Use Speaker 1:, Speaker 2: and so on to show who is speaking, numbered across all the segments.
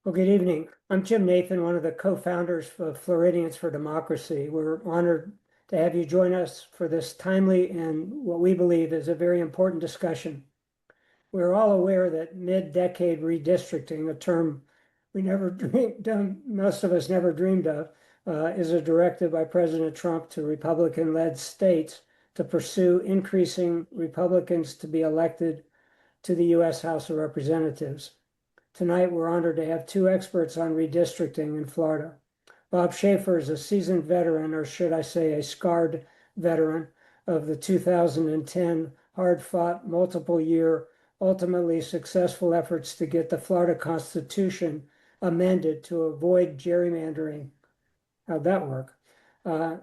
Speaker 1: Well, good evening. I'm Jim Nathan, one of the co-founders of Floridians for Democracy. We're honored to have you join us for this timely and what we believe is a very important discussion. We're all aware that mid-decade redistricting, a term we never most of us never dreamed of, is a directive by President Trump to Republican-led states to pursue increasing Republicans to be elected to the U.S. House of Representatives. Tonight, we're honored to have two experts on redistricting in Florida. Bob Schaeffer is a seasoned veteran, or should I say a scarred veteran, of the 2010 hard-fought, multiple-year, ultimately successful efforts to get the Florida Constitution amended to avoid gerrymandering. How'd that work?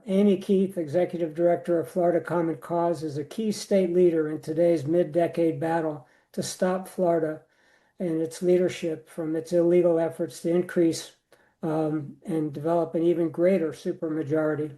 Speaker 1: Amy Keith, Executive Director of Florida Common Cause, is a key state leader in today's mid-decade battle to stop Florida and its leadership from its illegal efforts to increase and develop an even greater supermajority.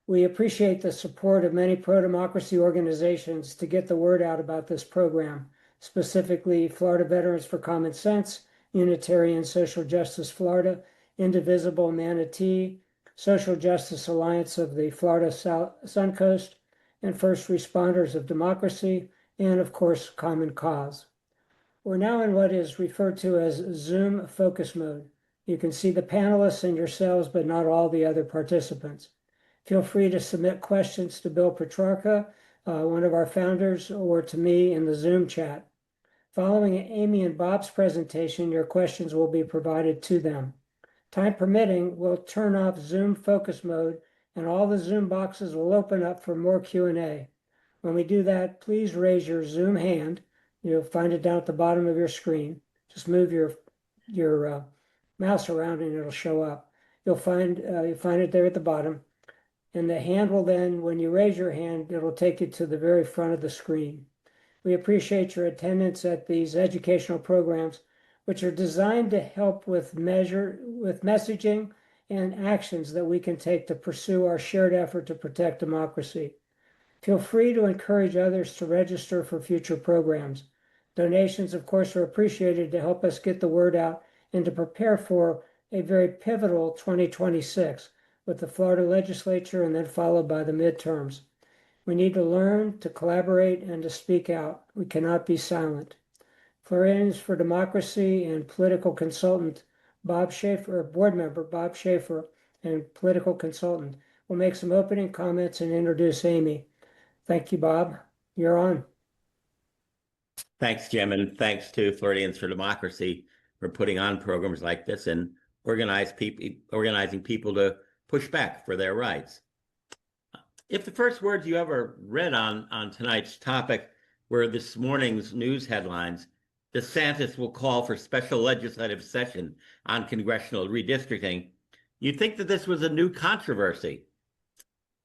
Speaker 1: We appreciate the support of many pro-democracy organizations to get the word out about this program, specifically Florida Veterans for Common Sense, Unitarian Social Justice Florida, Indivisible Manatee, Social Justice Alliance of the Florida Suncoast, and First Responders of Democracy, and of course, Common Cause. We're now in what is referred to as Zoom focus mode. You can see the panelists and yourselves, but not all the other participants. Feel free to submit questions to Bill Petrarca, one of our founders, or to me in the Zoom chat. Following Amy and Bob's presentation, your questions will be provided to them. Time permitting, we'll turn off Zoom focus mode and all the Zoom boxes will open up for more Q&A. When we do that, please raise your Zoom hand. You'll find it down at the bottom of your screen. Just move your mouse around and it'll show up. You'll find it there at the bottom. And the hand will then, when you raise your hand, it'll take you to the very front of the screen. We appreciate your attendance at these educational programs, which are designed to help with messaging and actions that we can take to pursue our shared effort to protect democracy. Feel free to encourage others to register for future programs. Donations, of course, are appreciated to help us get the word out and to prepare for a very pivotal 2026 with the Florida legislature and then followed by the midterms. We need to learn to collaborate and to speak out. We cannot be silent. Floridians for Democracy and political consultant Bob Schaeffer, board member Bob Schaeffer, and political consultant will make some opening comments and introduce Amy. Thank you, Bob. You're on.
Speaker 2: Thanks, Jim, and thanks to Floridians for Democracy for putting on programs like this and organizing people to push back for their rights. If the first words you ever read on tonight's topic were this morning's news headlines, DeSantis will call for special legislative session on congressional redistricting, you'd think that this was a new controversy.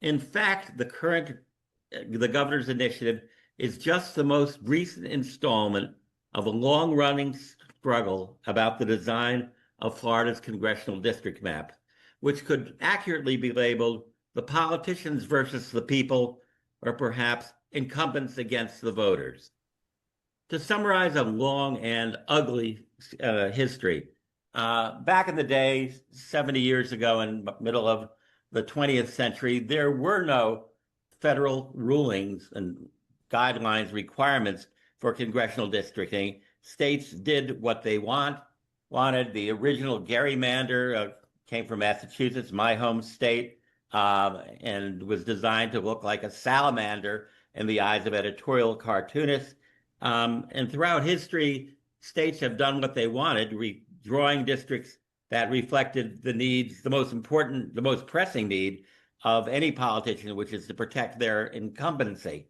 Speaker 2: In fact, the governor's initiative is just the most recent installment of a long-running struggle about the design of Florida's congressional district map, which could accurately be labeled the politicians versus the people, or perhaps incumbents against the voters. To summarize a long and ugly history, back in the day, 70 years ago, in the middle of the 20th century, there were no federal rulings and guidelines, requirements for congressional districting. States did what they wanted. The original gerrymander came from Massachusetts, my home state, and was designed to look like a salamander in the eyes of editorial cartoonists. And throughout history, states have done what they wanted, drawing districts that reflected the needs, the most pressing need of any politician, which is to protect their incumbency.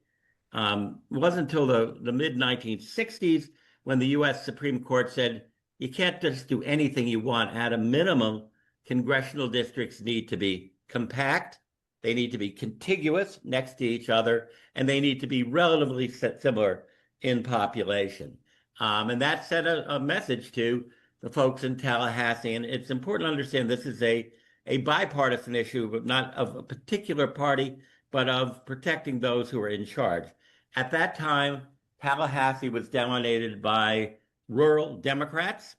Speaker 2: It wasn't until the mid-1960s when the U.S. Supreme Court said, you can't just do anything you want. At a minimum, congressional districts need to be compact, they need to be contiguous next to each other, and they need to be relatively similar in population. And that sent a message to the folks in Tallahassee. And it's important to understand this is a bipartisan issue, but not of a particular party, but of protecting those who are in charge. At that time, Tallahassee was dominated by rural Democrats,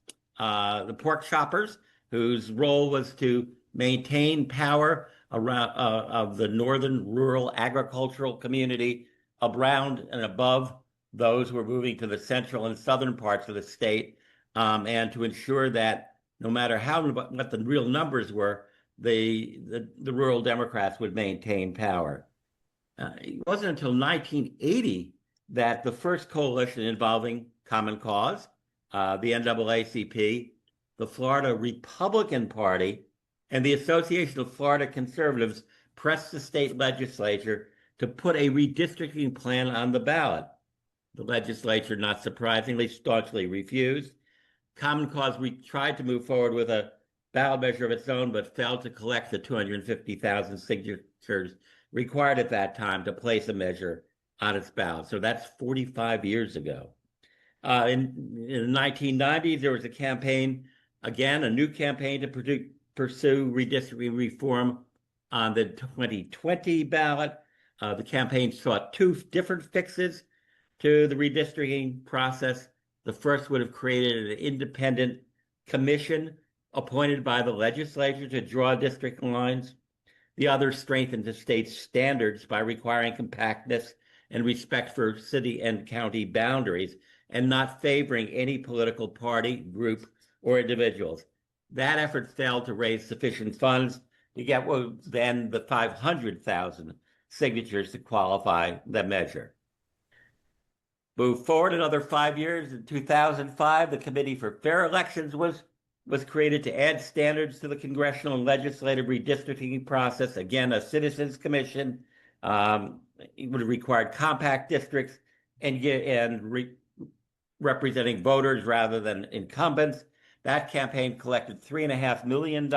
Speaker 2: the pork choppers, whose role was to maintain power around of the northern rural agricultural community around and above those who were moving to the central and southern parts of the state, and to ensure that no matter what the real numbers were, the rural Democrats would maintain power. It wasn't until 1980 that the first coalition involving Common Cause, the NAACP, the Florida Republican Party, and the Association of Florida Conservatives pressed the state legislature to put a redistricting plan on the ballot. The legislature, not surprisingly, staunchly refused. Common Cause tried to move forward with a ballot measure of its own, but failed to collect the 250,000 signatures required at that time to place a measure on its ballot. So that's 45 years ago. In the 1990s, there was a campaign, again, a new campaign to pursue redistricting reform on the 2020 ballot. The campaign sought two different fixes to the redistricting process. The first would have created an independent commission appointed by the legislature to draw district lines. The other strengthened the state's standards by requiring compactness and respect for city and county boundaries and not favoring any political party, group, or individuals. That effort failed to raise sufficient funds to get then the 500,000 signatures to qualify the measure. Move forward another 5 years. In 2005, the Committee for Fair Elections was created to add standards to the congressional and legislative redistricting process. Again, a citizens commission. It would have required compact districts and representing voters rather than incumbents. That campaign collected $3.5 million,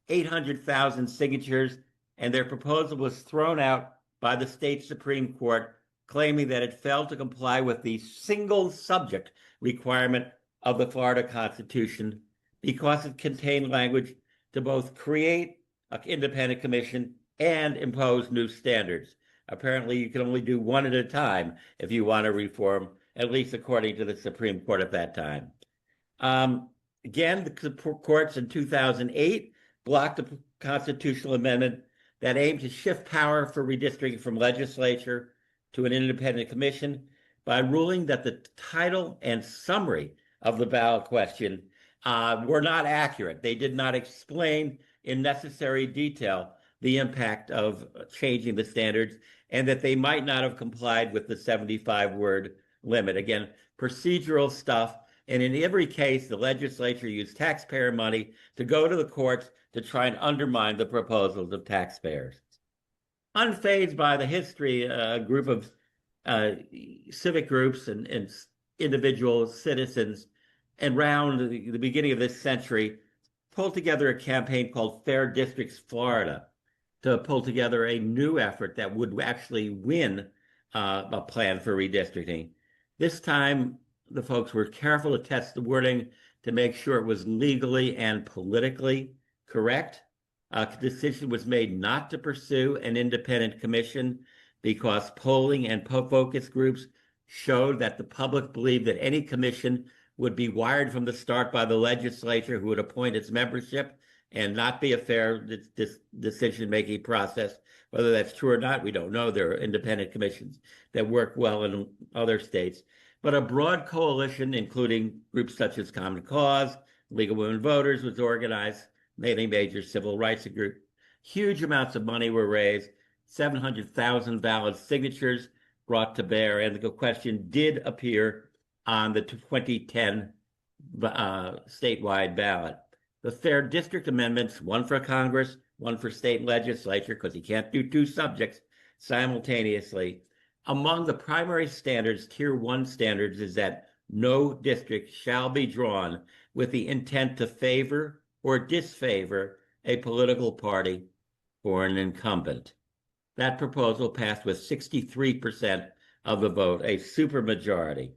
Speaker 2: 800,000 signatures, and their proposal was thrown out by the state Supreme Court, claiming that it failed to comply with the single subject requirement of the Florida Constitution because it contained language to both create an independent commission and impose new standards. Apparently, you can only do one at a time if you want to reform, at least according to the Supreme Court at that time. Again, the courts in 2008 blocked a constitutional amendment that aimed to shift power for redistricting from legislature to an independent commission by ruling that the title and summary of the ballot question were not accurate. They did not explain in necessary detail the impact of changing the standards, and that they might not have complied with the 75-word limit. Again, procedural stuff. And in every case, the legislature used taxpayer money to go to the courts to try and undermine the proposals of taxpayers. Unfazed by the history, a group of civic groups and individual citizens around the beginning of this century pulled together a campaign called Fair Districts Florida to pull together a new effort that would actually win a plan for redistricting. This time, the folks were careful to test the wording to make sure it was legally and politically correct. A decision was made not to pursue an independent commission because polling and focus groups showed that the public believed that any commission would be wired from the start by the legislature, who would appoint its membership, and not be a fair decision-making process. Whether that's true or not, we don't know. There are independent commissions that work well in other states. But a broad coalition, including groups such as Common Cause, League of Women Voters, was organized, made a major civil rights group. Huge amounts of money were raised, 700,000 valid signatures brought to bear, and the question did appear on the 2010 statewide ballot. The Fair District Amendments, one for Congress, one for state legislature, because you can't do two subjects simultaneously. Among the primary standards, Tier 1 standards, is that no district shall be drawn with the intent to favor or disfavor a political party or an incumbent. That proposal passed with 63% of the vote, a supermajority.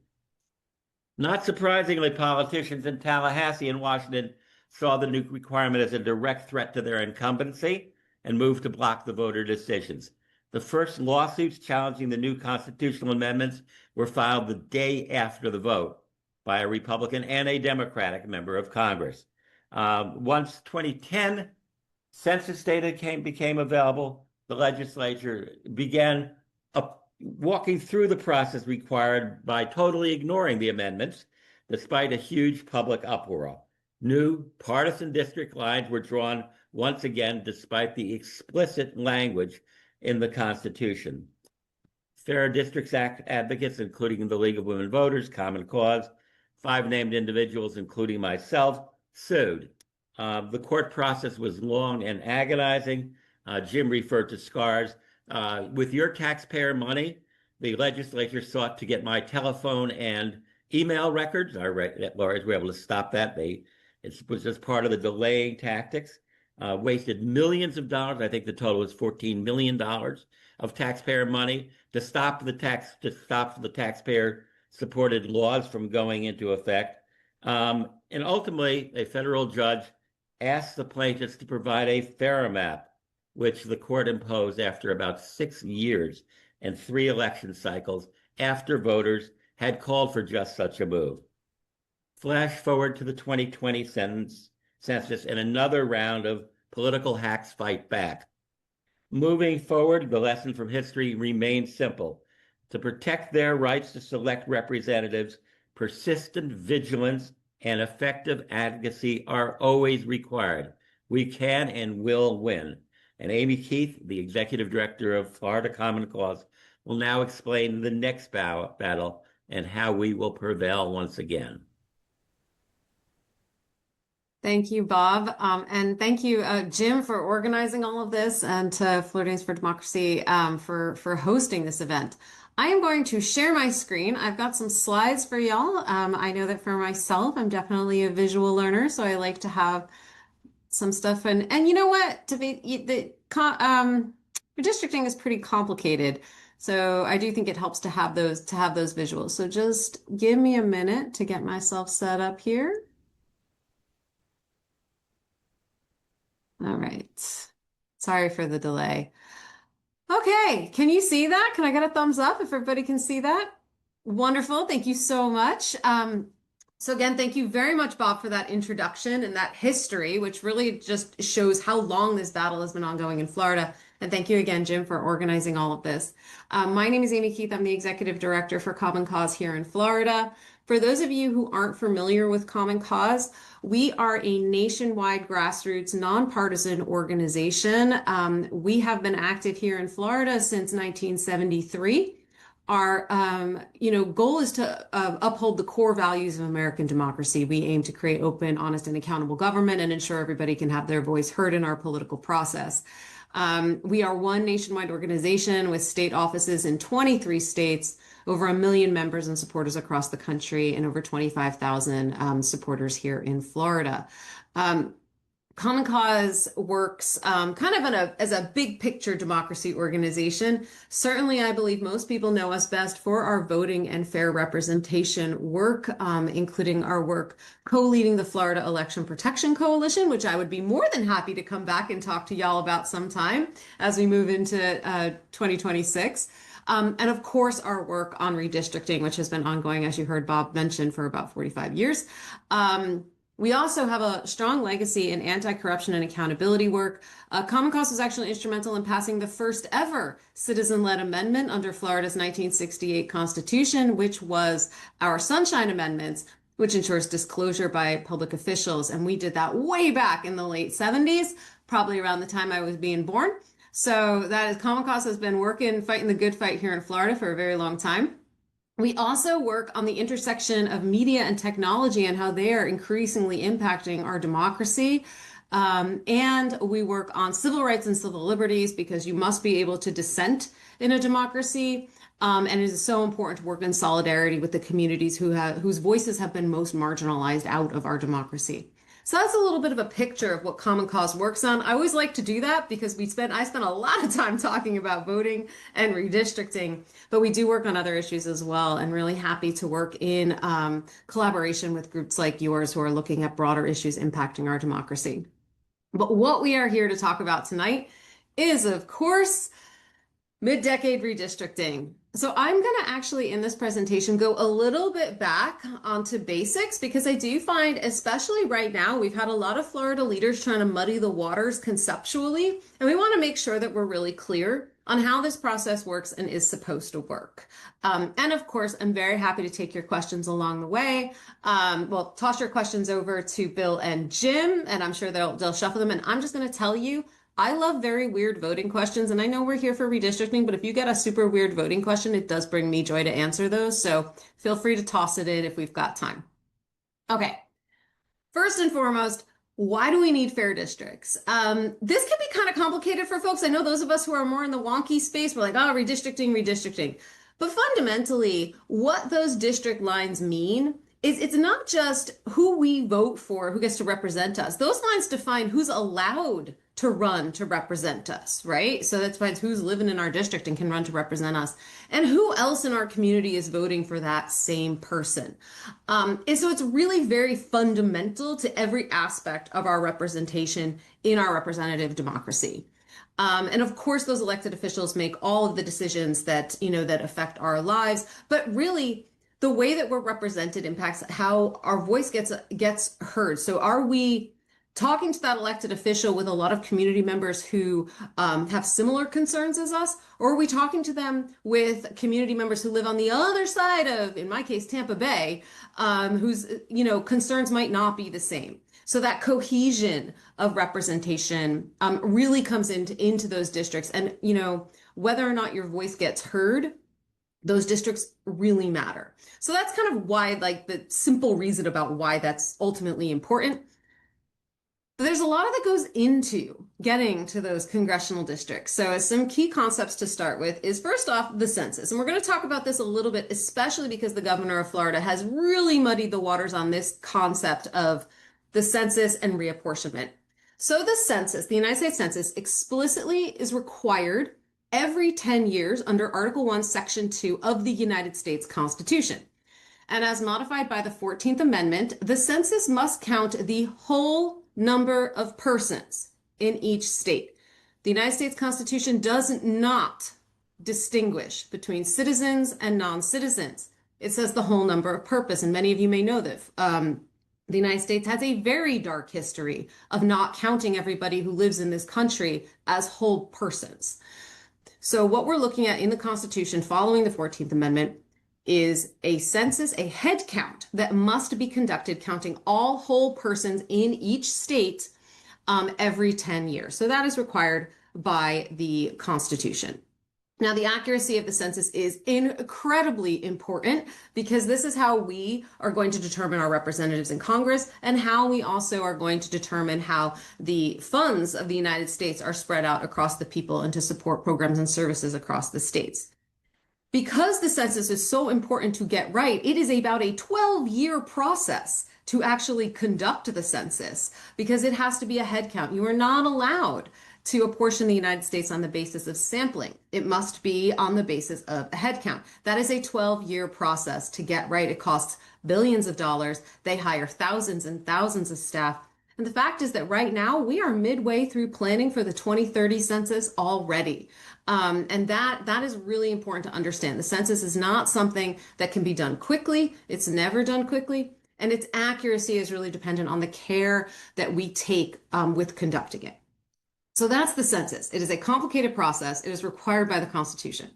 Speaker 2: Not surprisingly, politicians in Tallahassee and Washington saw the new requirement as a direct threat to their incumbency and moved to block the voter decisions. The first lawsuits challenging the new constitutional amendments were filed the day after the vote by a Republican and a Democratic member of Congress. Once 2010 census data became available, the legislature began walking through the process required by totally ignoring the amendments, despite a huge public uproar. New partisan district lines were drawn once again, despite the explicit language in the Constitution. Fair Districts Act advocates, including the League of Women Voters, Common Cause, 5 named individuals, including myself, sued. The court process was long and agonizing. Jim referred to scars. With your taxpayer money, the legislature sought to get my telephone and email records. Our lawyers were able to stop that. It was just part of the delaying tactics. Wasted millions of dollars. I think the total was $14 million of taxpayer money to stop the taxpayer-supported laws from going into effect. And ultimately, a federal judge asked the plaintiffs to provide a FARA map, which the court imposed after about 6 years and 3 election cycles after voters had called for just such a move. Flash forward to the 2020 census and another round of political hacks fight back. Moving forward, the lesson from history remains simple. To protect their rights to select representatives, persistent vigilance and effective advocacy are always required. We can and will win. And Amy Keith, the executive director of Florida Common Cause, will now explain the next battle and how we will prevail once again.
Speaker 3: Thank you, Bob. And thank you, Jim, for organizing all of this, and to Floridians for Democracy for hosting this event. I am going to share my screen. I've got some slides for y'all. I know that for myself, I'm definitely a visual learner, so I like to have some stuff. And you know what? Redistricting is pretty complicated, so I do think it helps to have those visuals. So just give me a minute to get myself set up here. All right. Sorry for the delay. Okay, can you see that? Can I get a thumbs up if everybody can see that? Wonderful. Thank you so much. So again, thank you very much, Bob, for that introduction and that history, which really just shows how long this battle has been ongoing in Florida. And thank you again, Jim, for organizing all of this. My name is Amy Keith. I'm the executive director for Common Cause here in Florida. For those of you who aren't familiar with Common Cause, we are a nationwide grassroots nonpartisan organization. We have been active here in Florida since 1973. Our goal is to uphold the core values of American democracy. We aim to create open, honest, and accountable government and ensure everybody can have their voice heard in our political process. We are one nationwide organization with state offices in 23 states, over 1 million members and supporters across the country, and over 25,000 supporters here in Florida. Common Cause works kind of as a big picture democracy organization. Certainly, I believe most people know us best for our voting and fair representation work, including our work co-leading the Florida Election Protection Coalition, which I would be more than happy to come back and talk to y'all about sometime as we move into 2026. And of course, our work on redistricting, which has been ongoing, as you heard Bob mention, for about 45 years. We also have a strong legacy in anti-corruption and accountability work. Common Cause was actually instrumental in passing the first ever citizen-led amendment under Florida's 1968 Constitution, which was our Sunshine Amendments, which ensures disclosure by public officials. And we did that way back in the late 70s, probably around the time I was being born. So that is, Common Cause has been fighting the good fight here in Florida for a very long time. We also work on the intersection of media and technology and how they are increasingly impacting our democracy. And we work on civil rights and civil liberties, because you must be able to dissent in a democracy. And it is so important to work in solidarity with the communities whose voices have been most marginalized out of our democracy. So that's a little bit of a picture of what Common Cause works on. I always like to do that because I spent a lot of time talking about voting and redistricting, but we do work on other issues as well, and really happy to work in collaboration with groups like yours who are looking at broader issues impacting our democracy. But what we are here to talk about tonight is, of course, mid-decade redistricting. So I'm going to actually in this presentation go a little bit back onto basics because I do find, especially right now, we've had a lot of Florida leaders trying to muddy the waters conceptually, and we want to make sure that we're really clear on how this process works and is supposed to work. And of course, I'm very happy to take your questions along the way. Well, toss your questions over to Bill and Jim, and I'm sure they'll shuffle them. And I'm just going to tell you, I love very weird voting questions, and I know we're here for redistricting, but if you get a super weird voting question, it does bring me joy to answer those. So feel free to toss it in if we've got time. Okay. First and foremost, why do we need fair districts? This can be kind of complicated for folks. I know those of us who are more in the wonky space, we're like, oh, redistricting, redistricting. But fundamentally, what those district lines mean is it's not just who we vote for, who gets to represent us. Those lines define who's allowed to run to represent us, right? So that defines who's living in our district and can run to represent us, and who else in our community is voting for that same person. And so it's really very fundamental to every aspect of our representation in our representative democracy. And of course, those elected officials make all of the decisions that, that affect our lives, but really the way that we're represented impacts how our voice gets heard. So are we talking to that elected official with a lot of community members who have similar concerns as us, or are we talking to them with community members who live on the other side of, in my case, Tampa Bay, whose concerns might not be the same? So that cohesion of representation really comes into those districts, and whether or not your voice gets heard, those districts really matter. So that's kind of why, like, the simple reason about why that's ultimately important. But there's a lot that goes into getting to those congressional districts. So some key concepts to start with is, first off, the census. And we're going to talk about this a little bit, especially because the governor of Florida has really muddied the waters on this concept of the census and reapportionment. So the census, the United States Census, explicitly is required every 10 years under Article 1, Section 2 of the United States Constitution. And as modified by the 14th Amendment, the census must count the whole number of persons in each state. The United States Constitution does not distinguish between citizens and non-citizens. It says the whole number of persons, and many of you may know that the United States has a very dark history of not counting everybody who lives in this country as whole persons. So what we're looking at in the Constitution following the 14th Amendment is a census, a head count that must be conducted counting all whole persons in each state every 10 years. So that is required by the Constitution. Now, the accuracy of the census is incredibly important because this is how we are going to determine our representatives in Congress, and how we also are going to determine how the funds of the United States are spread out across the people and to support programs and services across the states. Because the census is so important to get right, it is about a 12-year process to actually conduct the census because it has to be a head count. You are not allowed to apportion the United States on the basis of sampling. It must be on the basis of a head count. That is a 12-year process to get right. It costs billions of dollars. They hire thousands and thousands of staff. And the fact is that right now we are midway through planning for the 2030 census already. And that is really important to understand. The census is not something that can be done quickly. It's never done quickly. And its accuracy is really dependent on the care that we take with conducting it. So that's the census. It is a complicated process. It is required by the Constitution.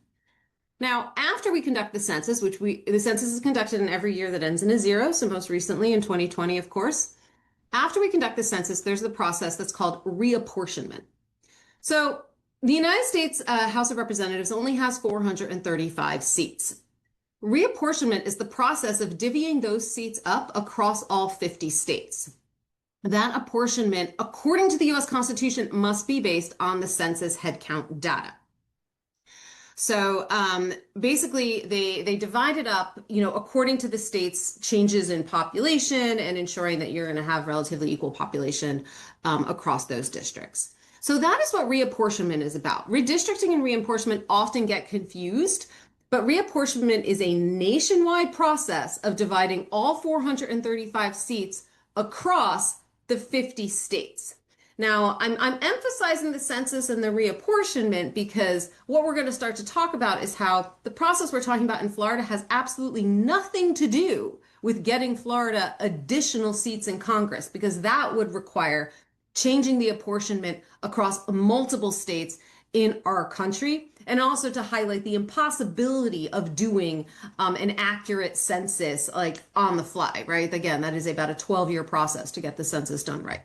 Speaker 3: Now, after we conduct the census, the census is conducted in every year that ends in a 0, so most recently in 2020, of course. After we conduct the census, there's the process that's called reapportionment. So the United States House of Representatives only has 435 seats. Reapportionment is the process of divvying those seats up across all 50 states. That apportionment, according to the U.S. Constitution, must be based on the census headcount data. So basically, they divide it up, according to the state's changes in population and ensuring that you're going to have relatively equal population across those districts. So that is what reapportionment is about. Redistricting and reapportionment often get confused, but reapportionment is a nationwide process of dividing all 435 seats across the 50 states. Now, I'm emphasizing the census and the reapportionment because what we're going to start to talk about is how the process we're talking about in Florida has absolutely nothing to do with getting Florida additional seats in Congress, because that would require changing the apportionment across multiple states in our country, and also to highlight the impossibility of doing an accurate census like on the fly, right? Again, that is about a 12-year process to get the census done right.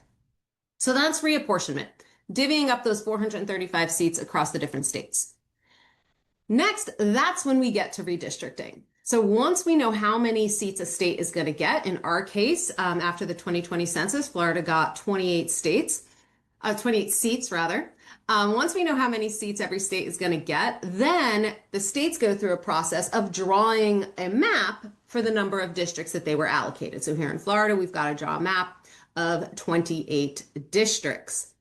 Speaker 3: So that's reapportionment, divvying up those 435 seats across the different states. Next, that's when we get to redistricting. So once we know how many seats a state is going to get, in our case, after the 2020 census, Florida got 28 seats rather. Once we know how many seats every state is going to get, then the states go through a process of drawing a map for the number of districts that they were allocated. So here in Florida, we've got to draw a map of 28 districts.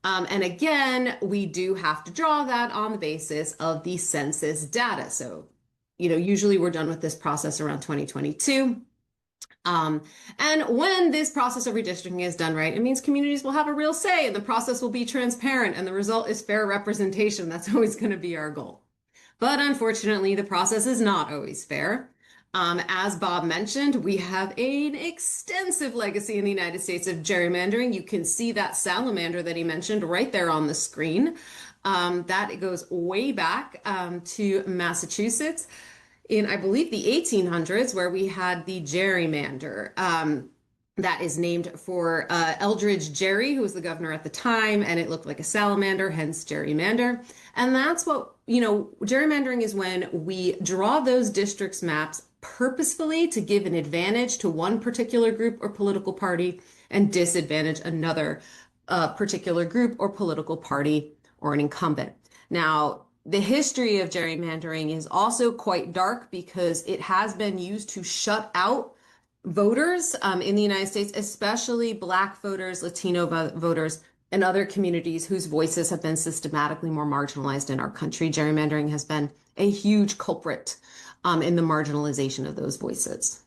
Speaker 3: And again, we do have to draw that on the basis of the census data. So, usually we're done with this process around 2022. And when this process of redistricting is done right, it means communities will have a real say and the process will be transparent and the result is fair representation. That's always going to be our goal. But unfortunately, the process is not always fair. As Bob mentioned, we have an extensive legacy in the United States of gerrymandering. You can see that salamander that he mentioned right there on the screen. That goes way back to Massachusetts in, I believe, the 1800s, where we had the gerrymander. That is named for Eldridge Gerry, who was the governor at the time, and it looked like a salamander, hence gerrymander. And that's what, gerrymandering is when we draw those districts maps purposefully to give an advantage to one particular group or political party and disadvantage another particular group or political party or an incumbent. Now, the history of gerrymandering is also quite dark because it has been used to shut out voters in the United States, especially Black voters, Latino voters, and other communities whose voices have been systematically more marginalized in our country. Gerrymandering has been a huge culprit in the marginalization of those voices.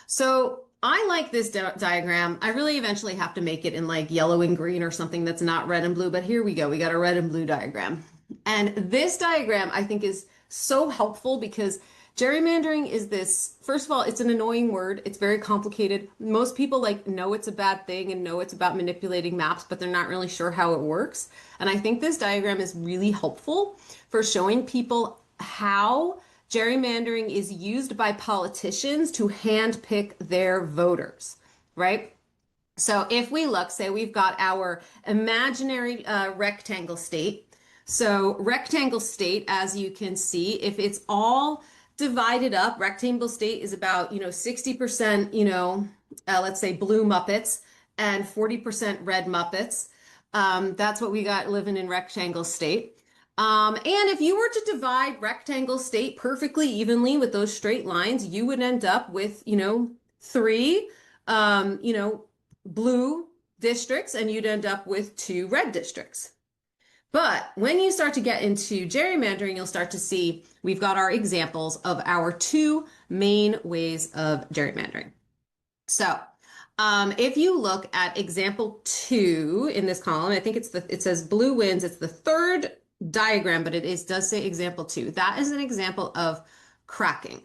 Speaker 3: So I like this diagram. I really eventually have to make it in like yellow and green or something that's not red and blue, but here we go. We got a red and blue diagram. And this diagram I think is so helpful because gerrymandering is this, first of all, it's an annoying word. It's very complicated. Most people know it's a bad thing and know it's about manipulating maps, but they're not really sure how it works. And I think this diagram is really helpful for showing people how gerrymandering is used by politicians to handpick their voters, right? So if we look, say we've got our imaginary rectangle state. So rectangle state, as you can see, if it's all divided up, rectangle state is about, 60%, let's say blue Muppets and 40% red Muppets. That's what we got living in rectangle state. And if you were to divide rectangle state perfectly evenly with those straight lines, you would end up with, 3, blue districts, and you'd end up with 2 red districts. But when you start to get into gerrymandering, you'll start to see we've got our examples of our 2 main ways of gerrymandering. So if you look at example 2 in this column, I think it says blue wins. It's the third diagram, but it does say example 2. That is an example of cracking.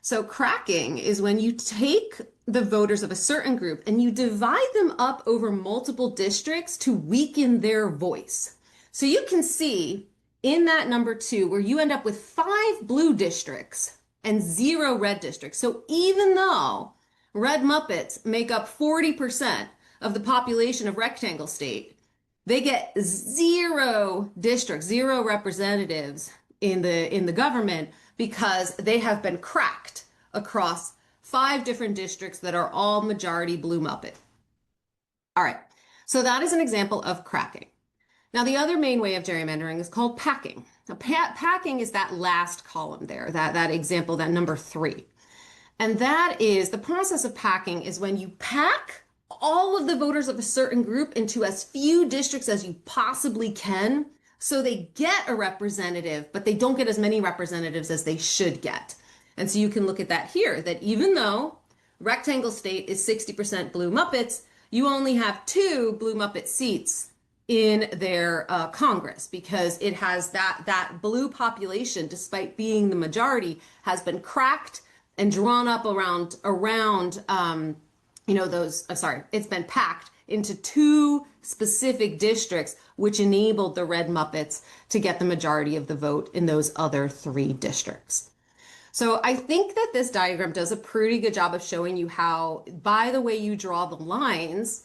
Speaker 3: So cracking is when you take the voters of a certain group and you divide them up over multiple districts to weaken their voice. So you can see in that number 2 where you end up with 5 blue districts and 0 red districts. So even though red Muppets make up 40% of the population of rectangle state, they get 0 districts, 0 representatives in the government because they have been cracked across 5 different districts that are all majority blue Muppet. All right, so that is an example of cracking. Now, the other main way of gerrymandering is called packing. Now, packing is that last column there, that example, that number 3. And that is, the process of packing is when you pack all of the voters of a certain group into as few districts as you possibly can, so they get a representative, but they don't get as many representatives as they should get. And so you can look at that here, that even though rectangle state is 60% blue Muppets, you only have 2 Blue Muppet seats in their Congress, because it has that blue population, despite being the majority, has been cracked and drawn up around it's been packed into 2 specific districts, which enabled the Red Muppets to get the majority of the vote in those other 3 districts. So I think that this diagram does a pretty good job of showing you how, by the way you draw the lines,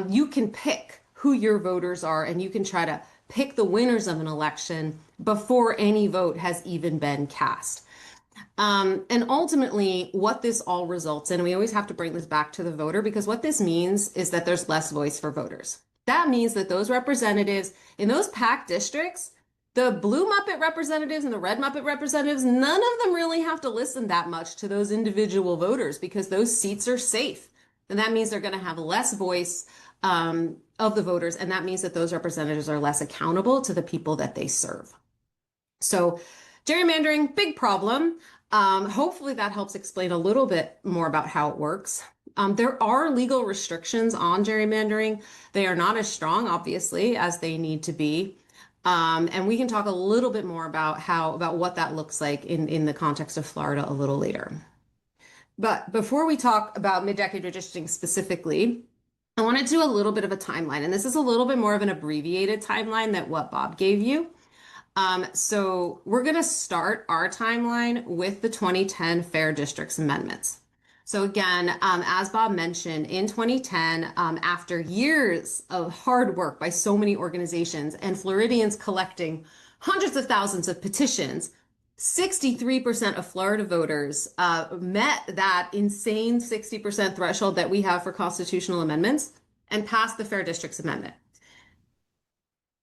Speaker 3: you can pick who your voters are, and you can try to pick the winners of an election before any vote has even been cast. And ultimately, what this all results in, and we always have to bring this back to the voter, because what this means is that there's less voice for voters. That means that those representatives in those packed districts, the Blue Muppet representatives and the Red Muppet representatives, none of them really have to listen that much to those individual voters, because those seats are safe. And that means they're going to have less voice of the voters. And that means that those representatives are less accountable to the people that they serve. So gerrymandering, big problem. Hopefully that helps explain a little bit more about how it works. There are legal restrictions on gerrymandering. They are not as strong, obviously, as they need to be. And we can talk a little bit more about what that looks like in the context of Florida a little later. But before we talk about mid-decade redistricting specifically, I want to do a little bit of a timeline. And this is a little bit more of an abbreviated timeline than what Bob gave you. So we're going to start our timeline with the 2010 Fair Districts Amendments. So again, as Bob mentioned, in 2010, after years of hard work by so many organizations and Floridians collecting hundreds of thousands of petitions, 63% of Florida voters met that insane 60% threshold that we have for constitutional amendments and passed the Fair Districts Amendment.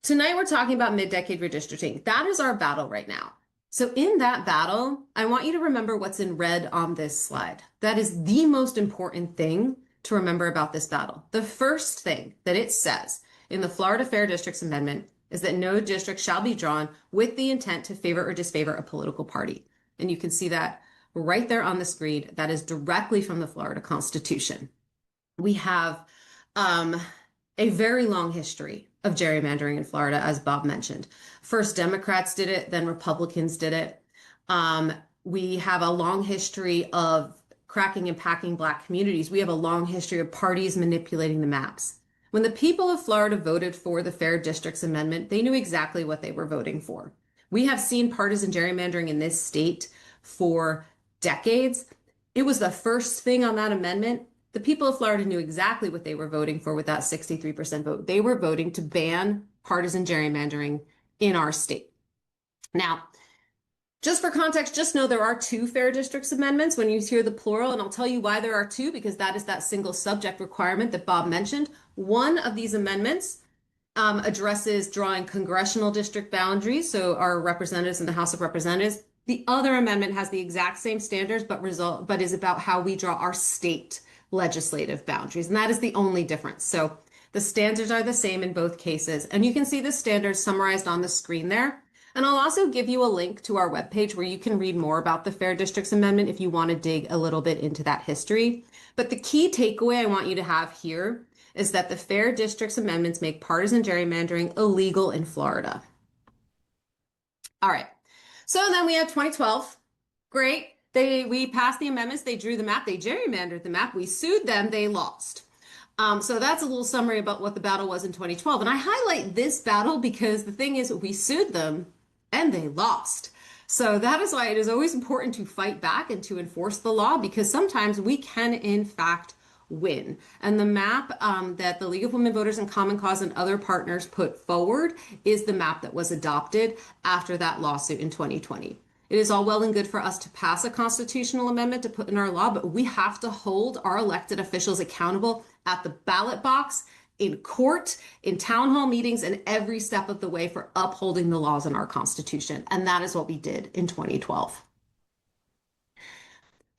Speaker 3: Tonight, we're talking about mid-decade redistricting. That is our battle right now. So in that battle, I want you to remember what's in red on this slide. That is the most important thing to remember about this battle. The first thing that it says in the Florida Fair Districts Amendment is that no district shall be drawn with the intent to favor or disfavor a political party. And you can see that right there on the screen. That is directly from the Florida Constitution. We have a very long history of gerrymandering in Florida, as Bob mentioned. First Democrats did it, then Republicans did it. We have a long history of cracking and packing Black communities. We have a long history of parties manipulating the maps. When the people of Florida voted for the Fair Districts Amendment, they knew exactly what they were voting for. We have seen partisan gerrymandering in this state for decades. It was the first thing on that amendment. The people of Florida knew exactly what they were voting for with that 63% vote. They were voting to ban partisan gerrymandering in our state. Now, just for context, just know there are 2 Fair Districts Amendments when you hear the plural, and I'll tell you why there are 2, because that is that single subject requirement that Bob mentioned. One of these amendments addresses drawing congressional district boundaries, so our representatives in the House of Representatives. The other amendment has the exact same standards, but is about how we draw our state legislative boundaries, and that is the only difference. So the standards are the same in both cases, and you can see the standards summarized on the screen there. And I'll also give you a link to our webpage where you can read more about the Fair Districts Amendment if you want to dig a little bit into that history. But the key takeaway I want you to have here is that the Fair Districts Amendments make partisan gerrymandering illegal in Florida. All right, so then we have 2012. Great. We passed the amendments, they drew the map, they gerrymandered the map, we sued them, they lost. So that's a little summary about what the battle was in 2012. And I highlight this battle because the thing is, we sued them and they lost. So that is why it is always important to fight back and to enforce the law, because sometimes we can, in fact, win. And the map that the League of Women Voters in Common Cause and other partners put forward is the map that was adopted after that lawsuit in 2020. It is all well and good for us to pass a constitutional amendment to put in our law, but we have to hold our elected officials accountable at the ballot box, in court, in town hall meetings, and every step of the way for upholding the laws in our Constitution. And that is what we did in 2012.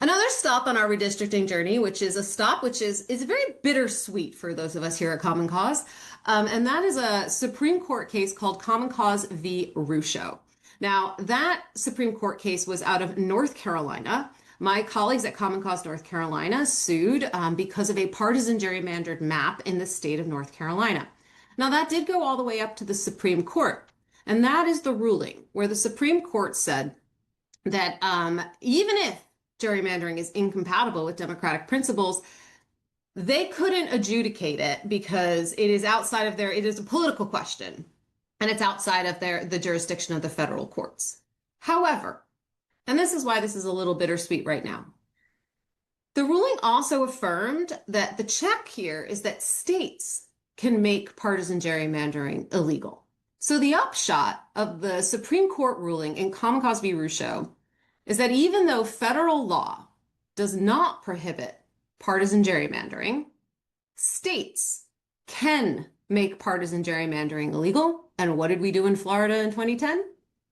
Speaker 3: Another stop on our redistricting journey, which is a stop which is very bittersweet for those of us here at Common Cause, and that is a Supreme Court case called Common Cause v. Rucho. Now, that Supreme Court case was out of North Carolina. my colleagues at Common Cause North Carolina sued because of a partisan gerrymandered map in the state of North Carolina. Now, that did go all the way up to the Supreme Court, and that is the ruling where the Supreme Court said that even if gerrymandering is incompatible with democratic principles, they couldn't adjudicate it because it is outside of it is a political question, and it's outside of the jurisdiction of the federal courts. However, and this is why this is a little bittersweet right now, the ruling also affirmed that the check here is that states can make partisan gerrymandering illegal. So the upshot of the Supreme Court ruling in Common Cause v. Rucho is that even though federal law does not prohibit partisan gerrymandering, states can make partisan gerrymandering illegal. And what did we do in Florida in 2010?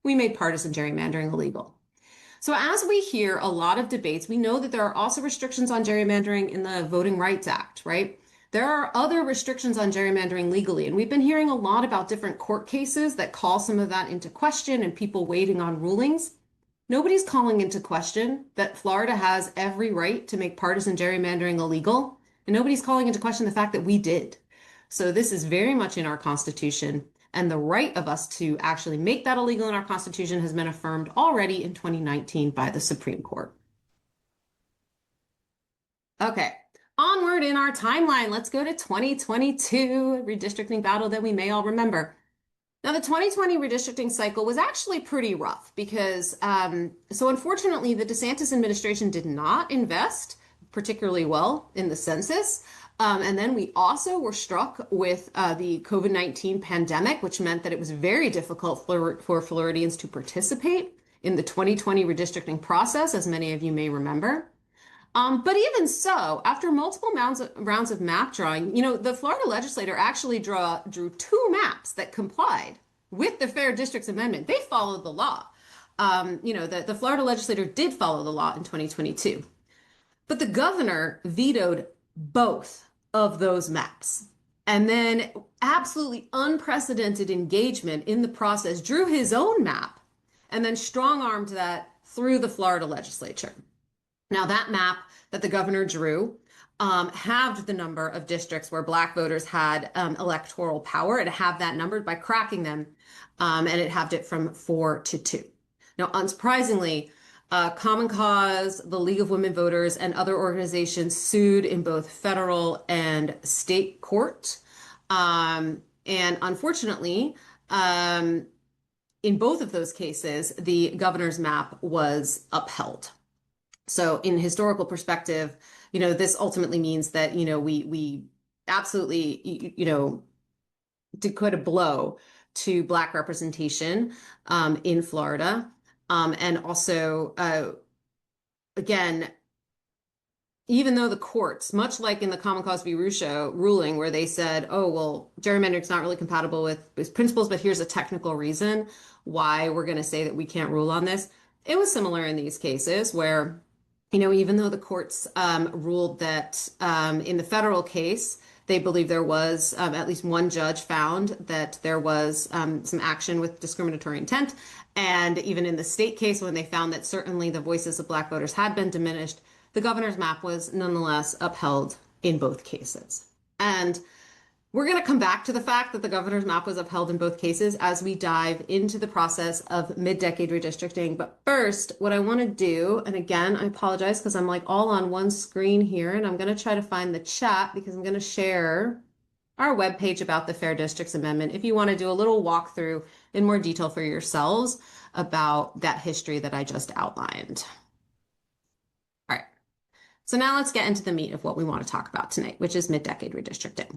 Speaker 3: We made partisan gerrymandering illegal. So as we hear a lot of debates, we know that there are also restrictions on gerrymandering in the Voting Rights Act, right? There are other restrictions on gerrymandering legally, and we've been hearing a lot about different court cases that call some of that into question and people waiting on rulings. Nobody's calling into question that Florida has every right to make partisan gerrymandering illegal, and nobody's calling into question the fact that we did. So this is very much in our Constitution, and the right of us to actually make that illegal in our Constitution has been affirmed already in 2019 by the Supreme Court. Okay, onward in our timeline, let's go to 2022, redistricting battle that we may all remember. Now, the 2020 redistricting cycle was actually pretty rough because, so unfortunately, the DeSantis administration did not invest particularly well in the census. And then we also were struck with the COVID-19 pandemic, which meant that it was very difficult for Floridians to participate in the 2020 redistricting process, as many of you may remember. But even so, after multiple rounds of map drawing, the Florida legislator actually drew two maps that complied with the Fair Districts Amendment. They followed the law. The Florida legislator did follow the law in 2022. But the governor vetoed both of those maps. And then absolutely unprecedented engagement in the process drew his own map and then strong-armed that through the Florida legislature. Now, that map that the governor drew halved the number of districts where Black voters had electoral power. It halved that number by cracking them, and it halved it from 4 to 2. Now, unsurprisingly, Common Cause, the League of Women Voters, and other organizations sued in both federal and state court. And unfortunately, in both of those cases, the governor's map was upheld. So in historical perspective, this ultimately means that, we absolutely, did quite a blow to Black representation in Florida. And also, again, even though the courts, much like in the Common Cause v. Rucho ruling, where they said, oh, well, gerrymandering is not really compatible with principles, but here's a technical reason why we're going to say that we can't rule on this. It was similar in these cases where, even though the courts ruled that in the federal case, they believe there was, at least one judge found that there was some action with discriminatory intent. And even in the state case, when they found that certainly the voices of Black voters had been diminished, the governor's map was nonetheless upheld in both cases. And we're going to come back to the fact that the governor's map was upheld in both cases as we dive into the process of mid-decade redistricting. But first, what I want to do, and again, I apologize because I'm like all on one screen here, and I'm going to try to find the chat because I'm going to share our webpage about the Fair Districts Amendment if you want to do a little walkthrough in more detail for yourselves about that history that I just outlined. All right, so now let's get into the meat of what we want to talk about tonight, which is mid-decade redistricting.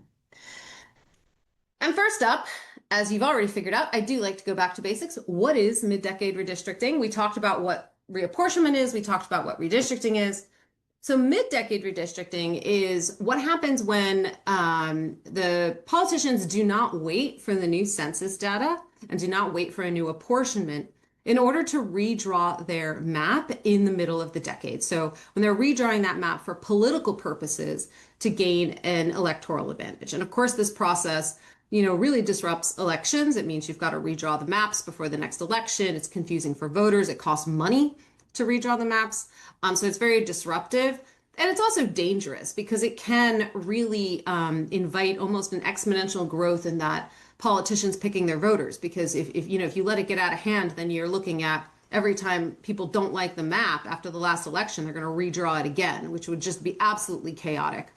Speaker 3: And first up, as you've already figured out, I do like to go back to basics. What is mid-decade redistricting? We talked about what reapportionment is. We talked about what redistricting is. So mid-decade redistricting is what happens when the politicians do not wait for the new census data and do not wait for a new apportionment in order to redraw their map in the middle of the decade. So when they're redrawing that map for political purposes to gain an electoral advantage. And of course, this process really disrupts elections. It means you've got to redraw the maps before the next election. It's confusing for voters. It costs money to redraw the maps. So it's very disruptive. And it's also dangerous because it can really invite almost an exponential growth in that politicians picking their voters. Because if you let it get out of hand, then you're looking at every time people don't like the map after the last election, they're going to redraw it again, which would just be absolutely chaotic.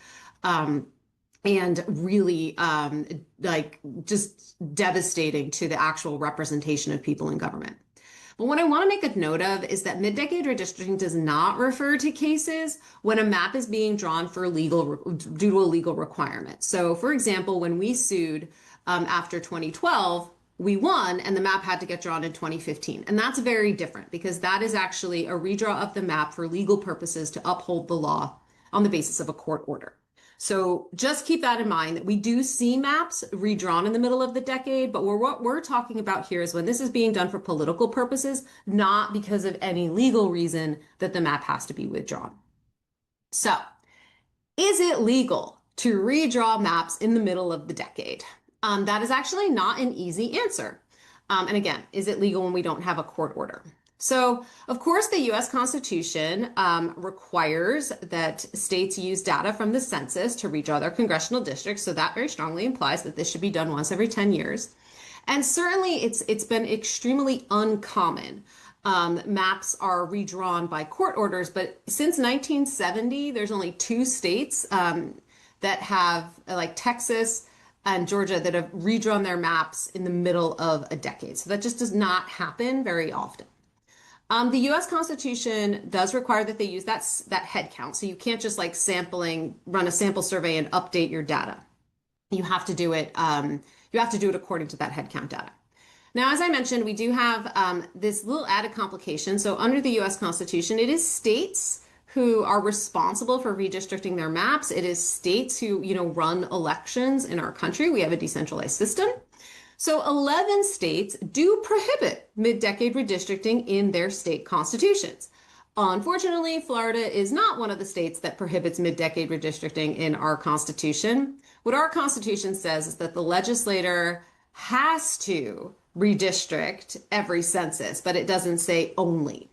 Speaker 3: And really just devastating to the actual representation of people in government. But what I want to make a note of is that mid-decade redistricting does not refer to cases when a map is being drawn for due to a legal requirement. So, for example, when we sued after 2012, we won and the map had to get drawn in 2015. And that's very different because that is actually a redraw of the map for legal purposes to uphold the law on the basis of a court order. So just keep that in mind that we do see maps redrawn in the middle of the decade, but what we're talking about here is when this is being done for political purposes, not because of any legal reason that the map has to be withdrawn. So, is it legal to redraw maps in the middle of the decade? That is actually not an easy answer. And again, is it legal when we don't have a court order? So, of course, the U.S. Constitution requires that states use data from the census to redraw their congressional districts. So that very strongly implies that this should be done once every 10 years. And certainly it's been extremely uncommon. Maps are redrawn by court orders, but since 1970, there's only 2 states that have, like Texas and Georgia, that have redrawn their maps in the middle of a decade. So that just does not happen very often. The U.S. Constitution does require that they use that head count. So you can't just like run a sample survey and update your data. You have to do it. You have to do it according to that head count data. Now, as I mentioned, we do have this little added complication. So under the U.S. Constitution, it is states who are responsible for redistricting their maps. It is states who, run elections in our country. We have a decentralized system. So 11 states do prohibit mid-decade redistricting in their state constitutions. Unfortunately, Florida is not one of the states that prohibits mid-decade redistricting in our Constitution. What our Constitution says is that the legislator has to redistrict every census, but it doesn't say only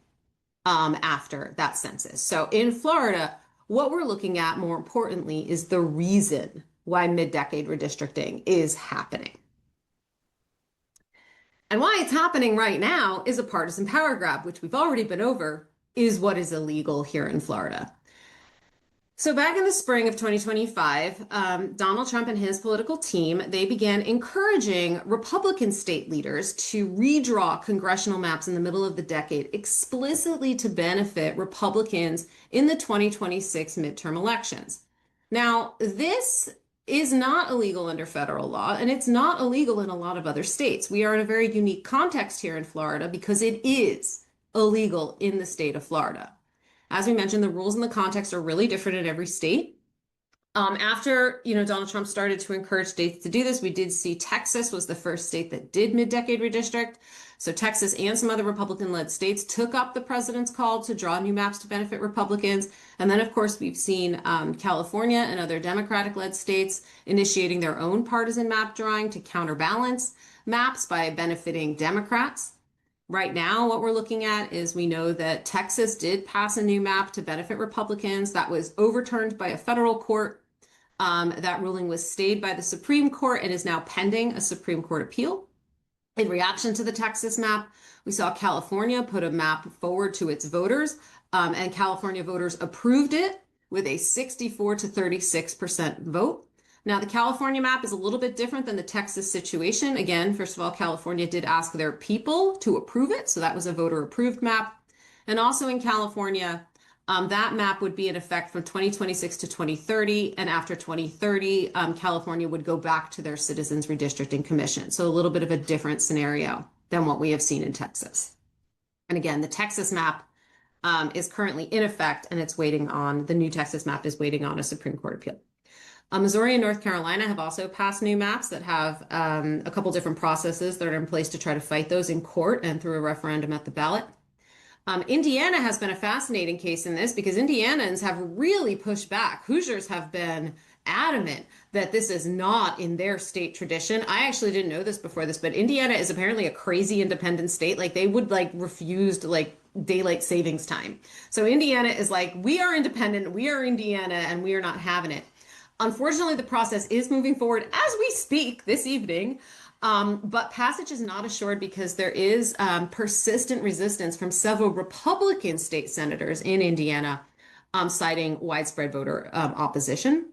Speaker 3: after that census. So in Florida, what we're looking at more importantly is the reason why mid-decade redistricting is happening. And why it's happening right now is a partisan power grab, which we've already been over, is what is illegal here in Florida. So back in the spring of 2025, Donald Trump and his political team, they began encouraging Republican state leaders to redraw congressional maps in the middle of the decade explicitly to benefit Republicans in the 2026 midterm elections. Now, this is not illegal under federal law, and it's not illegal in a lot of other states. We are in a very unique context here in Florida because it is illegal in the state of Florida. As we mentioned, the rules and the context are really different in every state. After Donald Trump started to encourage states to do this, we did see Texas was the first state that did mid-decade redistrict. So Texas and some other Republican-led states took up the president's call to draw new maps to benefit Republicans. And then, of course, we've seen California and other Democratic-led states initiating their own partisan map drawing to counterbalance maps by benefiting Democrats. Right now, what we're looking at is we know that Texas did pass a new map to benefit Republicans. That was overturned by a federal court. That ruling was stayed by the Supreme Court and is now pending a Supreme Court appeal. In reaction to the Texas map, we saw California put a map forward to its voters, and California voters approved it with a 64 to 36% vote. Now, the California map is a little bit different than the Texas situation. Again, first of all, California did ask their people to approve it, so that was a voter-approved map. And also in California, that map would be in effect from 2026 to 2030, and after 2030, California would go back to their Citizens Redistricting Commission. So a little bit of a different scenario than what we have seen in Texas. And again, the Texas map is currently in effect, and the new Texas map is waiting on a Supreme Court appeal. Missouri and North Carolina have also passed new maps that have a couple different processes that are in place to try to fight those in court and through a referendum at the ballot. Indiana has been a fascinating case in this because Indianans have really pushed back. Hoosiers have been adamant that this is not in their state tradition. I actually didn't know this before this, but Indiana is apparently a crazy independent state. Like they would like refuse like daylight savings time. So Indiana is like, we are independent, we are Indiana, and we are not having it. Unfortunately, the process is moving forward as we speak this evening. But passage is not assured because there is persistent resistance from several Republican state senators in Indiana, citing widespread voter opposition.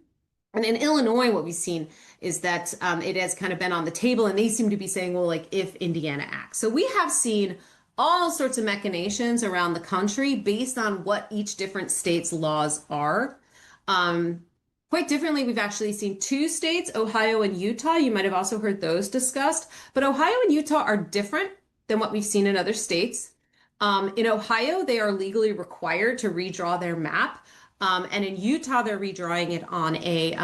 Speaker 3: And in Illinois, what we've seen is that it has kind of been on the table, and they seem to be saying, well, like if Indiana acts. So we have seen all sorts of machinations around the country based on what each different state's laws are. Quite differently, we've actually seen two states, Ohio and Utah. You might have also heard those discussed, but Ohio and Utah are different than what we've seen in other states. In Ohio, they are legally required to redraw their map. And in Utah, they're redrawing it on a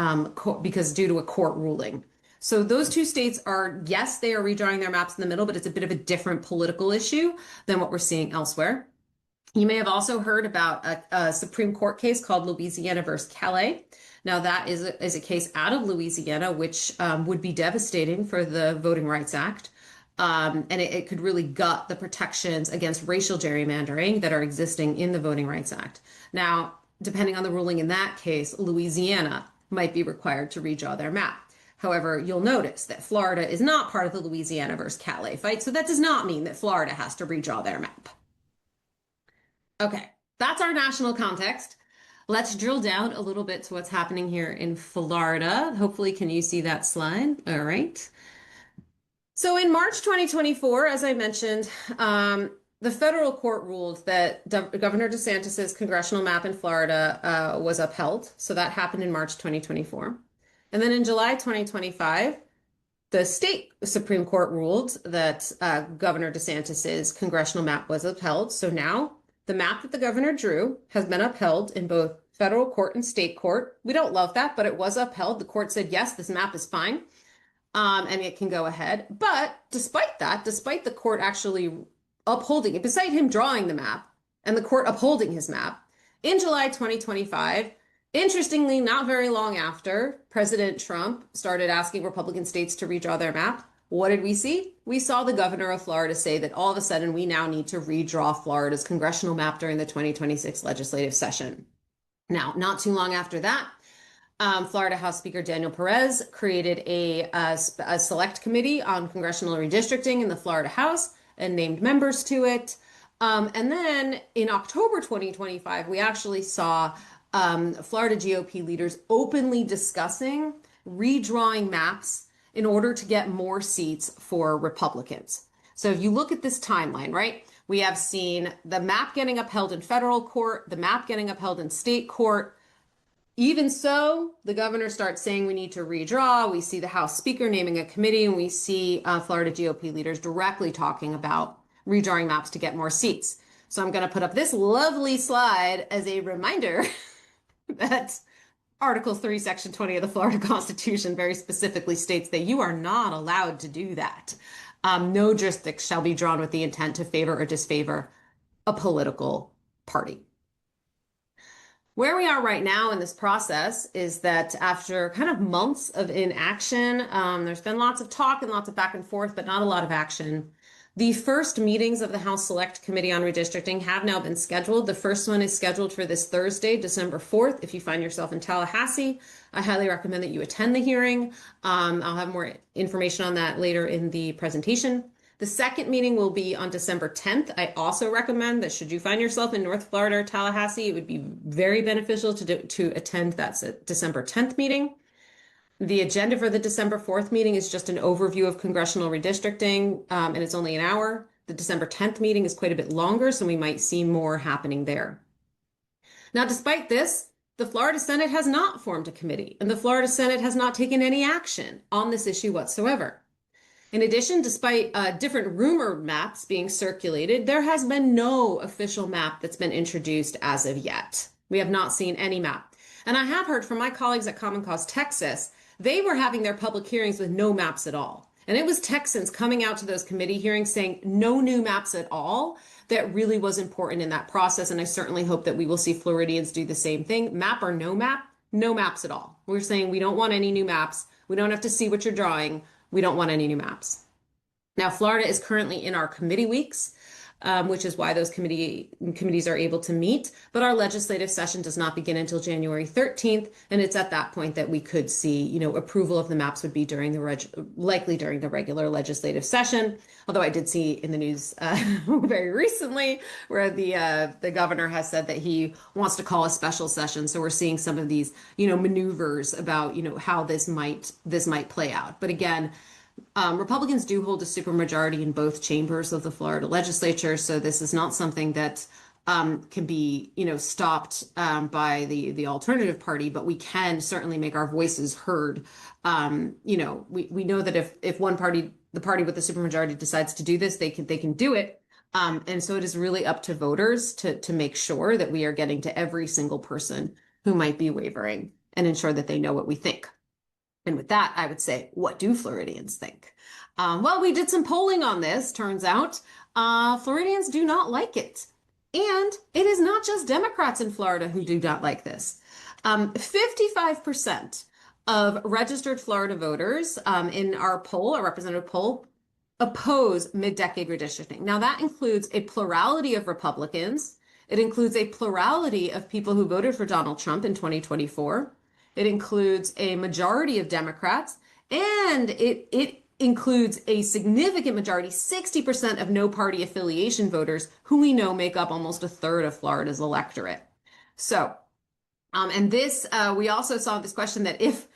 Speaker 3: because due to a court ruling. So those two states are, yes, they are redrawing their maps in the middle, but it's a bit of a different political issue than what we're seeing elsewhere. You may have also heard about a Supreme Court case called Louisiana versus Calais. Now that is a case out of Louisiana, which would be devastating for the Voting Rights Act. And it could really gut the protections against racial gerrymandering that are existing in the Voting Rights Act. Now, depending on the ruling in that case, Louisiana might be required to redraw their map. However, you'll notice that Florida is not part of the Louisiana versus Calais fight, so that does not mean that Florida has to redraw their map. Okay, that's our national context. Let's drill down a little bit to what's happening here in Florida. Hopefully, can you see that slide? All right. So in March 2024, as I mentioned, the federal court ruled that Governor DeSantis's congressional map in Florida was upheld. So that happened in March 2024. And then in July 2025, the state Supreme Court ruled that Governor DeSantis's congressional map was upheld. So now the map that the governor drew has been upheld in both federal court and state court. We don't love that, but it was upheld. The court said, yes, this map is fine, and it can go ahead. But despite that, despite the court actually upholding it, beside him drawing the map and the court upholding his map, in July 2025, interestingly, not very long after President Trump started asking Republican states to redraw their map, what did we see? We saw the governor of Florida say that all of a sudden we now need to redraw Florida's congressional map during the 2026 legislative session. Now, not too long after that, Florida House Speaker Daniel Perez created a select committee on congressional redistricting in the Florida House and named members to it. And then in October 2025, we actually saw Florida GOP leaders openly discussing redrawing maps in order to get more seats for Republicans. So if you look at this timeline, right, we have seen the map getting upheld in federal court, the map getting upheld in state court. Even so, the governor starts saying we need to redraw. We see the House Speaker naming a committee, and we see Florida GOP leaders directly talking about redrawing maps to get more seats. So I'm going to put up this lovely slide as a reminder that Article 3, Section 20 of the Florida Constitution very specifically states that you are not allowed to do that. No jurisdiction shall be drawn with the intent to favor or disfavor a political party. Where we are right now in this process is that after kind of months of inaction, there's been lots of talk and lots of back and forth, but not a lot of action. The first meetings of the House Select Committee on Redistricting have now been scheduled. The first one is scheduled for this Thursday, December 4th. If you find yourself in Tallahassee, I highly recommend that you attend the hearing. I'll have more information on that later in the presentation. The second meeting will be on December 10th. I also recommend that should you find yourself in North Florida or Tallahassee, it would be very beneficial to attend that December 10th meeting. The agenda for the December 4th meeting is just an overview of congressional redistricting, and it's only an hour. The December 10th meeting is quite a bit longer, so we might see more happening there. Now, despite this, the Florida Senate has not formed a committee, and the Florida Senate has not taken any action on this issue whatsoever. In addition, despite different rumored maps being circulated, there has been no official map that's been introduced as of yet. We have not seen any map. And I have heard from my colleagues at Common Cause Texas, they were having their public hearings with no maps at all. And it was Texans coming out to those committee hearings saying no new maps at all that really was important in that process. And I certainly hope that we will see Floridians do the same thing. Map or no map, no maps at all. We're saying we don't want any new maps. We don't have to see what you're drawing. We don't want any new maps. Now, Florida is currently in our committee weeks, which is why those committees are able to meet. But our legislative session does not begin until January 13th, and it's at that point that we could see, approval of the maps would be likely during the regular legislative session. Although I did see in the news very recently where the governor has said that he wants to call a special session. So we're seeing some of these, maneuvers about, how this might play out. But again, Republicans do hold a supermajority in both chambers of the Florida legislature, so this is not something that can be, stopped by the alternative party, but we can certainly make our voices heard. We know that if one party, the party with the supermajority, decides to do this, they can do it. And so it is really up to voters to make sure that we are getting to every single person who might be wavering and ensure that they know what we think. And with that, I would say, what do Floridians think? Well, we did some polling on this. Turns out Floridians do not like it. And it is not just Democrats in Florida who do not like this. 55% of registered Florida voters in our poll, our representative poll, oppose mid-decade redistricting. Now, that includes a plurality of Republicans. It includes a plurality of people who voted for Donald Trump in 2024. It includes a majority of Democrats, and it includes a significant majority, 60% of no party affiliation voters, who we know make up almost a third of Florida's electorate. So, and this, we also saw this question that if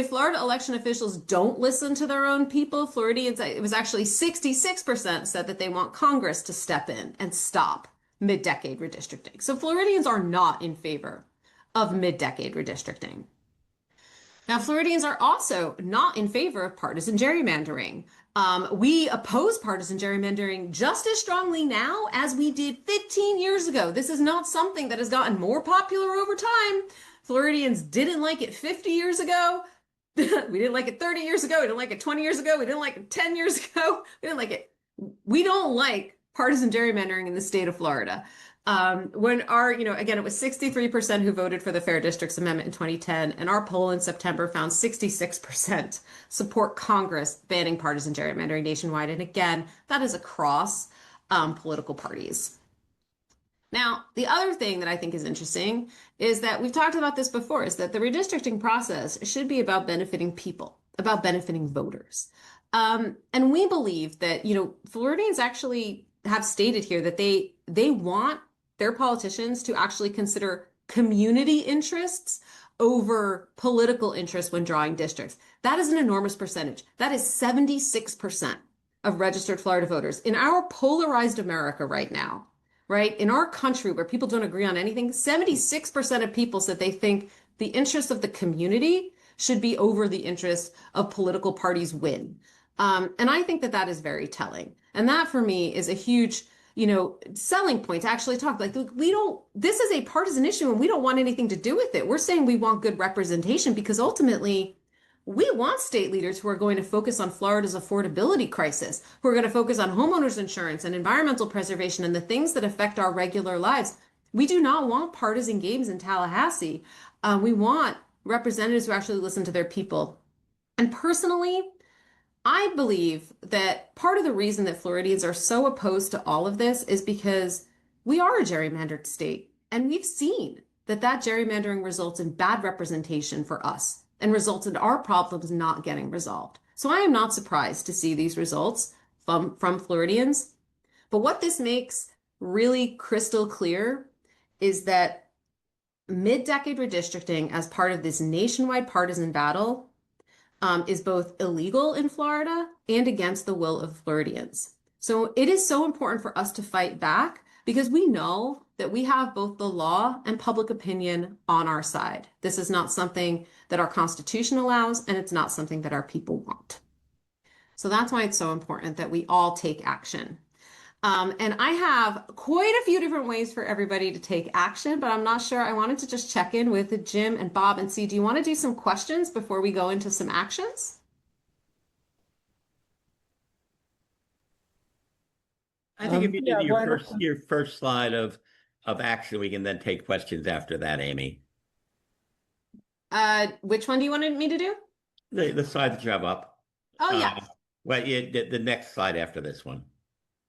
Speaker 3: Florida election officials don't listen to their own people, Floridians, it was actually 66% said that they want Congress to step in and stop mid-decade redistricting. So Floridians are not in favor of mid-decade redistricting. Now, Floridians are also not in favor of partisan gerrymandering. We oppose partisan gerrymandering just as strongly now as we did 15 years ago. This is not something that has gotten more popular over time. Floridians didn't like it 50 years ago. We didn't like it 30 years ago. We didn't like it 20 years ago. We didn't like it 10 years ago. We didn't like it. We don't like partisan gerrymandering in the state of Florida. When again, it was 63% who voted for the Fair Districts Amendment in 2010, and our poll in September found 66% support Congress banning partisan gerrymandering nationwide. And again, that is across political parties. Now, the other thing that I think is interesting is that we've talked about this before, is that the redistricting process should be about benefiting people, about benefiting voters. And we believe that, Floridians actually have stated here that they want their politicians to actually consider community interests over political interests when drawing districts. That is an enormous percentage. That is 76% of registered Florida voters. In our polarized America right now, right, in our country where people don't agree on anything, 76% of people said they think the interests of the community should be over the interests of political parties win. And I think that is very telling. And that for me is a huge selling point to actually talk like, this is a partisan issue and we don't want anything to do with it. We're saying we want good representation because ultimately we want state leaders who are going to focus on Florida's affordability crisis, who are going to focus on homeowners insurance and environmental preservation and the things that affect our regular lives. We do not want partisan games in Tallahassee. We want representatives who actually listen to their people. And personally, I believe that part of the reason that Floridians are so opposed to all of this is because we are a gerrymandered state, and we've seen that gerrymandering results in bad representation for us and results in our problems not getting resolved. So I am not surprised to see these results from Floridians. But what this makes really crystal clear is that mid-decade redistricting as part of this nationwide partisan battle is both illegal in Florida and against the will of Floridians. So it is so important for us to fight back because we know that we have both the law and public opinion on our side. This is not something that our Constitution allows, and it's not something that our people want. So that's why it's so important that we all take action. And I have quite a few different ways for everybody to take action, but I'm not sure. I wanted to just check in with Jim and Bob and see, do you want to do some questions before we go into some actions?
Speaker 2: I think if you do
Speaker 1: yeah,
Speaker 2: your first slide of action, we can then take questions after that, Amy.
Speaker 3: Which one do you want me to do?
Speaker 2: The slide that you have up.
Speaker 3: Oh, yeah.
Speaker 2: Well, the next slide after this one.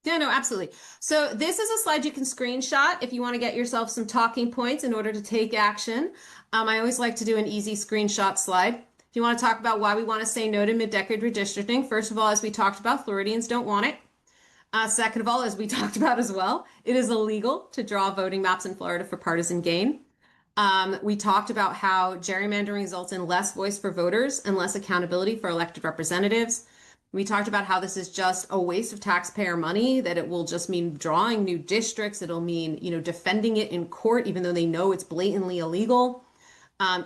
Speaker 3: Yeah, no, absolutely. So this is a slide you can screenshot if you want to get yourself some talking points in order to take action. I always like to do an easy screenshot slide. If you want to talk about why we want to say no to mid-decade redistricting, first of all, as we talked about, Floridians don't want it. Second of all, as we talked about as well, it is illegal to draw voting maps in Florida for partisan gain. We talked about how gerrymandering results in less voice for voters and less accountability for elected representatives. We talked about how this is just a waste of taxpayer money, that it will just mean drawing new districts. It'll mean, defending it in court, even though they know it's blatantly illegal.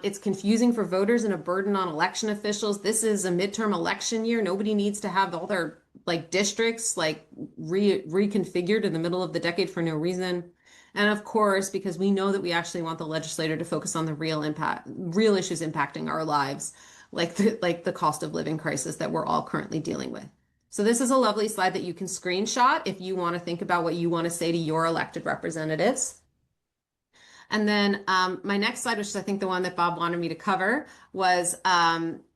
Speaker 3: It's confusing for voters and a burden on election officials. This is a midterm election year. Nobody needs to have all their districts reconfigured in the middle of the decade for no reason. And of course, because we know that we actually want the legislator to focus on the real issues impacting our lives, like the cost of living crisis that we're all currently dealing with. So this is a lovely slide that you can screenshot if you want to think about what you want to say to your elected representatives. And then my next slide, which is I think the one that Bob wanted me to cover, was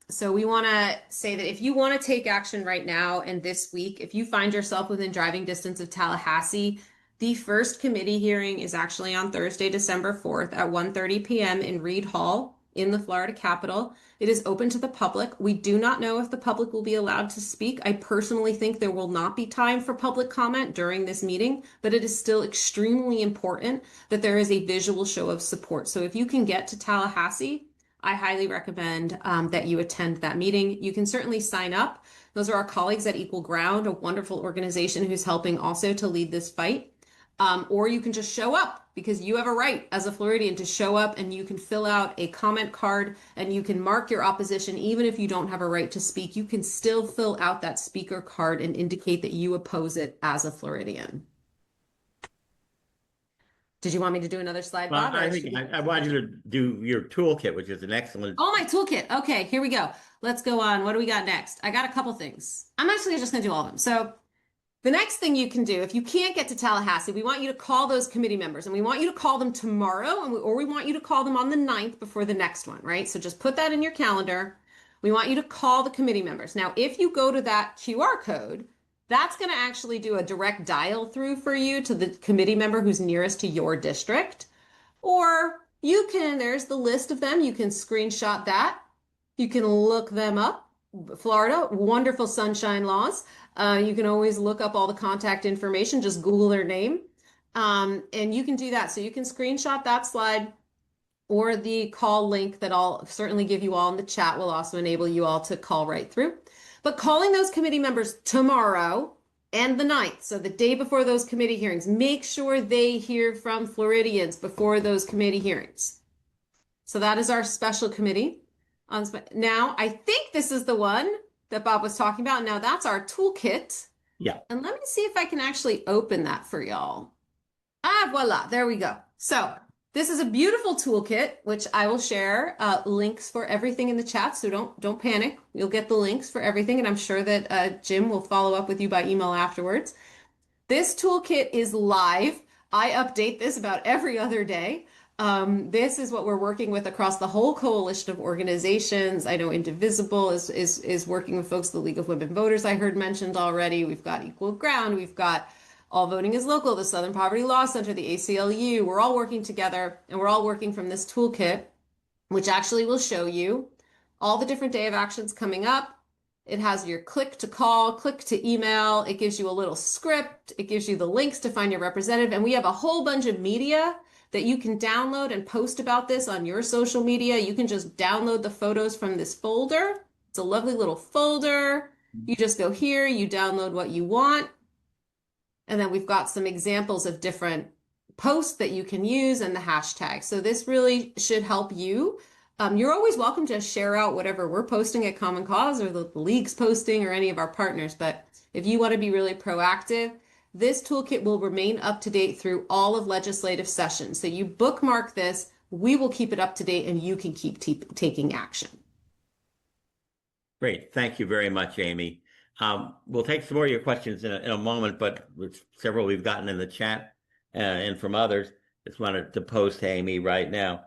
Speaker 3: so we want to say that if you want to take action right now and this week, if you find yourself within driving distance of Tallahassee, the first committee hearing is actually on Thursday, December 4th at 1:30 p.m. in Reed Hall in the Florida Capitol. It is open to the public. We do not know if the public will be allowed to speak. I personally think there will not be time for public comment during this meeting, but it is still extremely important that there is a visual show of support. So if you can get to Tallahassee, I highly recommend that you attend that meeting. You can certainly sign up. Those are our colleagues at Equal Ground, a wonderful organization who's helping also to lead this fight. Or you can just show up, because you have a right as a Floridian to show up, and you can fill out a comment card and you can mark your opposition. Even if you don't have a right to speak, you can still fill out that speaker card and indicate that you oppose it as a Floridian. Did you want me to do another slide, Bob?
Speaker 2: I think I want you to do your toolkit, which is an excellent.
Speaker 3: Oh, my toolkit. Okay, here we go. Let's go on. What do we got next? I got a couple things. I'm actually just going to do all of them. So the next thing you can do, if you can't get to Tallahassee, we want you to call those committee members, and we want you to call them tomorrow, or we want you to call them on the 9th before the next one, right? So just put that in your calendar. We want you to call the committee members. Now, if you go to that QR code, that's going to actually do a direct dial through for you to the committee member who's nearest to your district. Or you can, there's the list of them. You can screenshot that. You can look them up. Florida, wonderful sunshine laws. You can always look up all the contact information, just Google their name. And you can do that. So you can screenshot that slide, or the call link that I'll certainly give you all in the chat will also enable you all to call right through. But calling those committee members tomorrow and the 9th, so the day before those committee hearings, make sure they hear from Floridians before those committee hearings. So that is our special committee. Now, I think this is the one that Bob was talking about. Now that's our toolkit.
Speaker 2: Yeah.
Speaker 3: And let me see if I can actually open that for y'all. Ah, voila, there we go. So this is a beautiful toolkit, which I will share links for everything in the chat. So don't panic. You'll get the links for everything. And I'm sure that Jim will follow up with you by email afterwards. This toolkit is live. I update this about every other day. This is what we're working with across the whole coalition of organizations. I know Indivisible is working with folks, the League of Women Voters I heard mentioned already. We've got Equal Ground. We've got All Voting is Local, the Southern Poverty Law Center, the ACLU. We're all working together, and we're all working from this toolkit, which actually will show you all the different day of actions coming up. It has your click to call, click to email. It gives you a little script. It gives you the links to find your representative. And we have a whole bunch of media that you can download and post about this on your social media. You can just download the photos from this folder. It's a lovely little folder. You just go here, you download what you want. And then we've got some examples of different posts that you can use and the hashtag. So this really should help you. You're always welcome to share out whatever we're posting at Common Cause, or the League's posting, or any of our partners. But if you want to be really proactive, this toolkit will remain up to date through all of legislative sessions. So you bookmark this, we will keep it up to date, and you can keep taking action.
Speaker 2: Great. Thank you very much, Amy. We'll take some more of your questions in a moment, but with several we've gotten in the chat and from others, just wanted to post to Amy right now.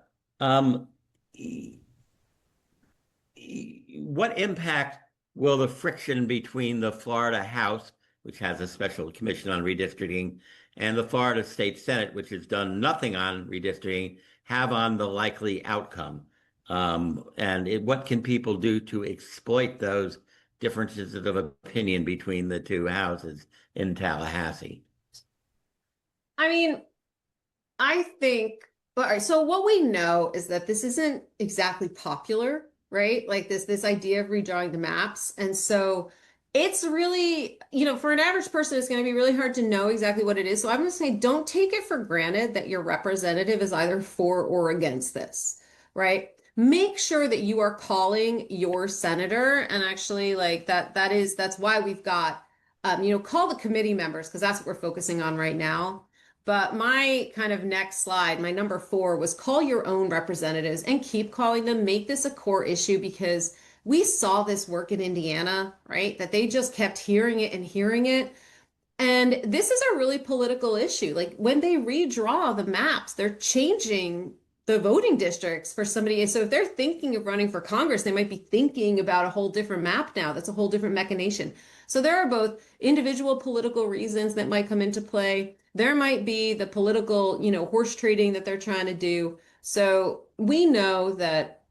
Speaker 2: what impact will the friction between the Florida House, which has a special commission on redistricting, and the Florida State Senate, which has done nothing on redistricting, have on the likely outcome? What can people do to exploit those differences of opinion between the two houses in Tallahassee?
Speaker 3: I mean, I think, all right, so what we know is that this isn't exactly popular, right? Like this idea of redrawing the maps. And so it's really, for an average person, it's going to be really hard to know exactly what it is. So I'm going to say, don't take it for granted that your representative is either for or against this, right? Make sure that you are calling your senator, and actually like that's why we've got, call the committee members, because that's what we're focusing on right now. But my kind of next slide, my number 4, was call your own representatives and keep calling them. Make this a core issue, because we saw this work in Indiana, right? That they just kept hearing it and hearing it. And this is a really political issue. Like when they redraw the maps, they're changing the voting districts for somebody. So if they're thinking of running for Congress, they might be thinking about a whole different map now. That's a whole different machination. So there are both individual political reasons that might come into play. There might be the political, horse trading that they're trying to do. So we know that,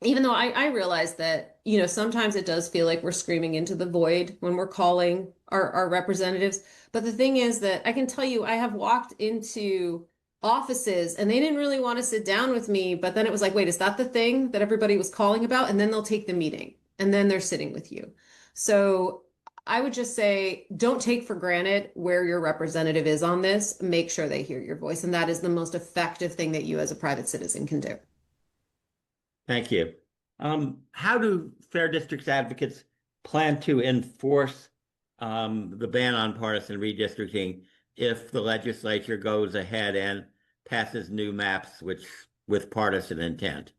Speaker 3: even though I realize that, sometimes it does feel like we're screaming into the void when we're calling our representatives. But the thing is that I can tell you, I have walked into offices and they didn't really want to sit down with me, but then it was like, wait, is that the thing that everybody was calling about? And then they'll take the meeting and then they're sitting with you. So I would just say, don't take for granted where your representative is on this. Make sure they hear your voice. And that is the most effective thing that you as a private citizen can do.
Speaker 2: Thank you. How do Fair Districts advocates plan to enforce the ban on partisan redistricting if the legislature goes ahead and passes new maps with partisan intent?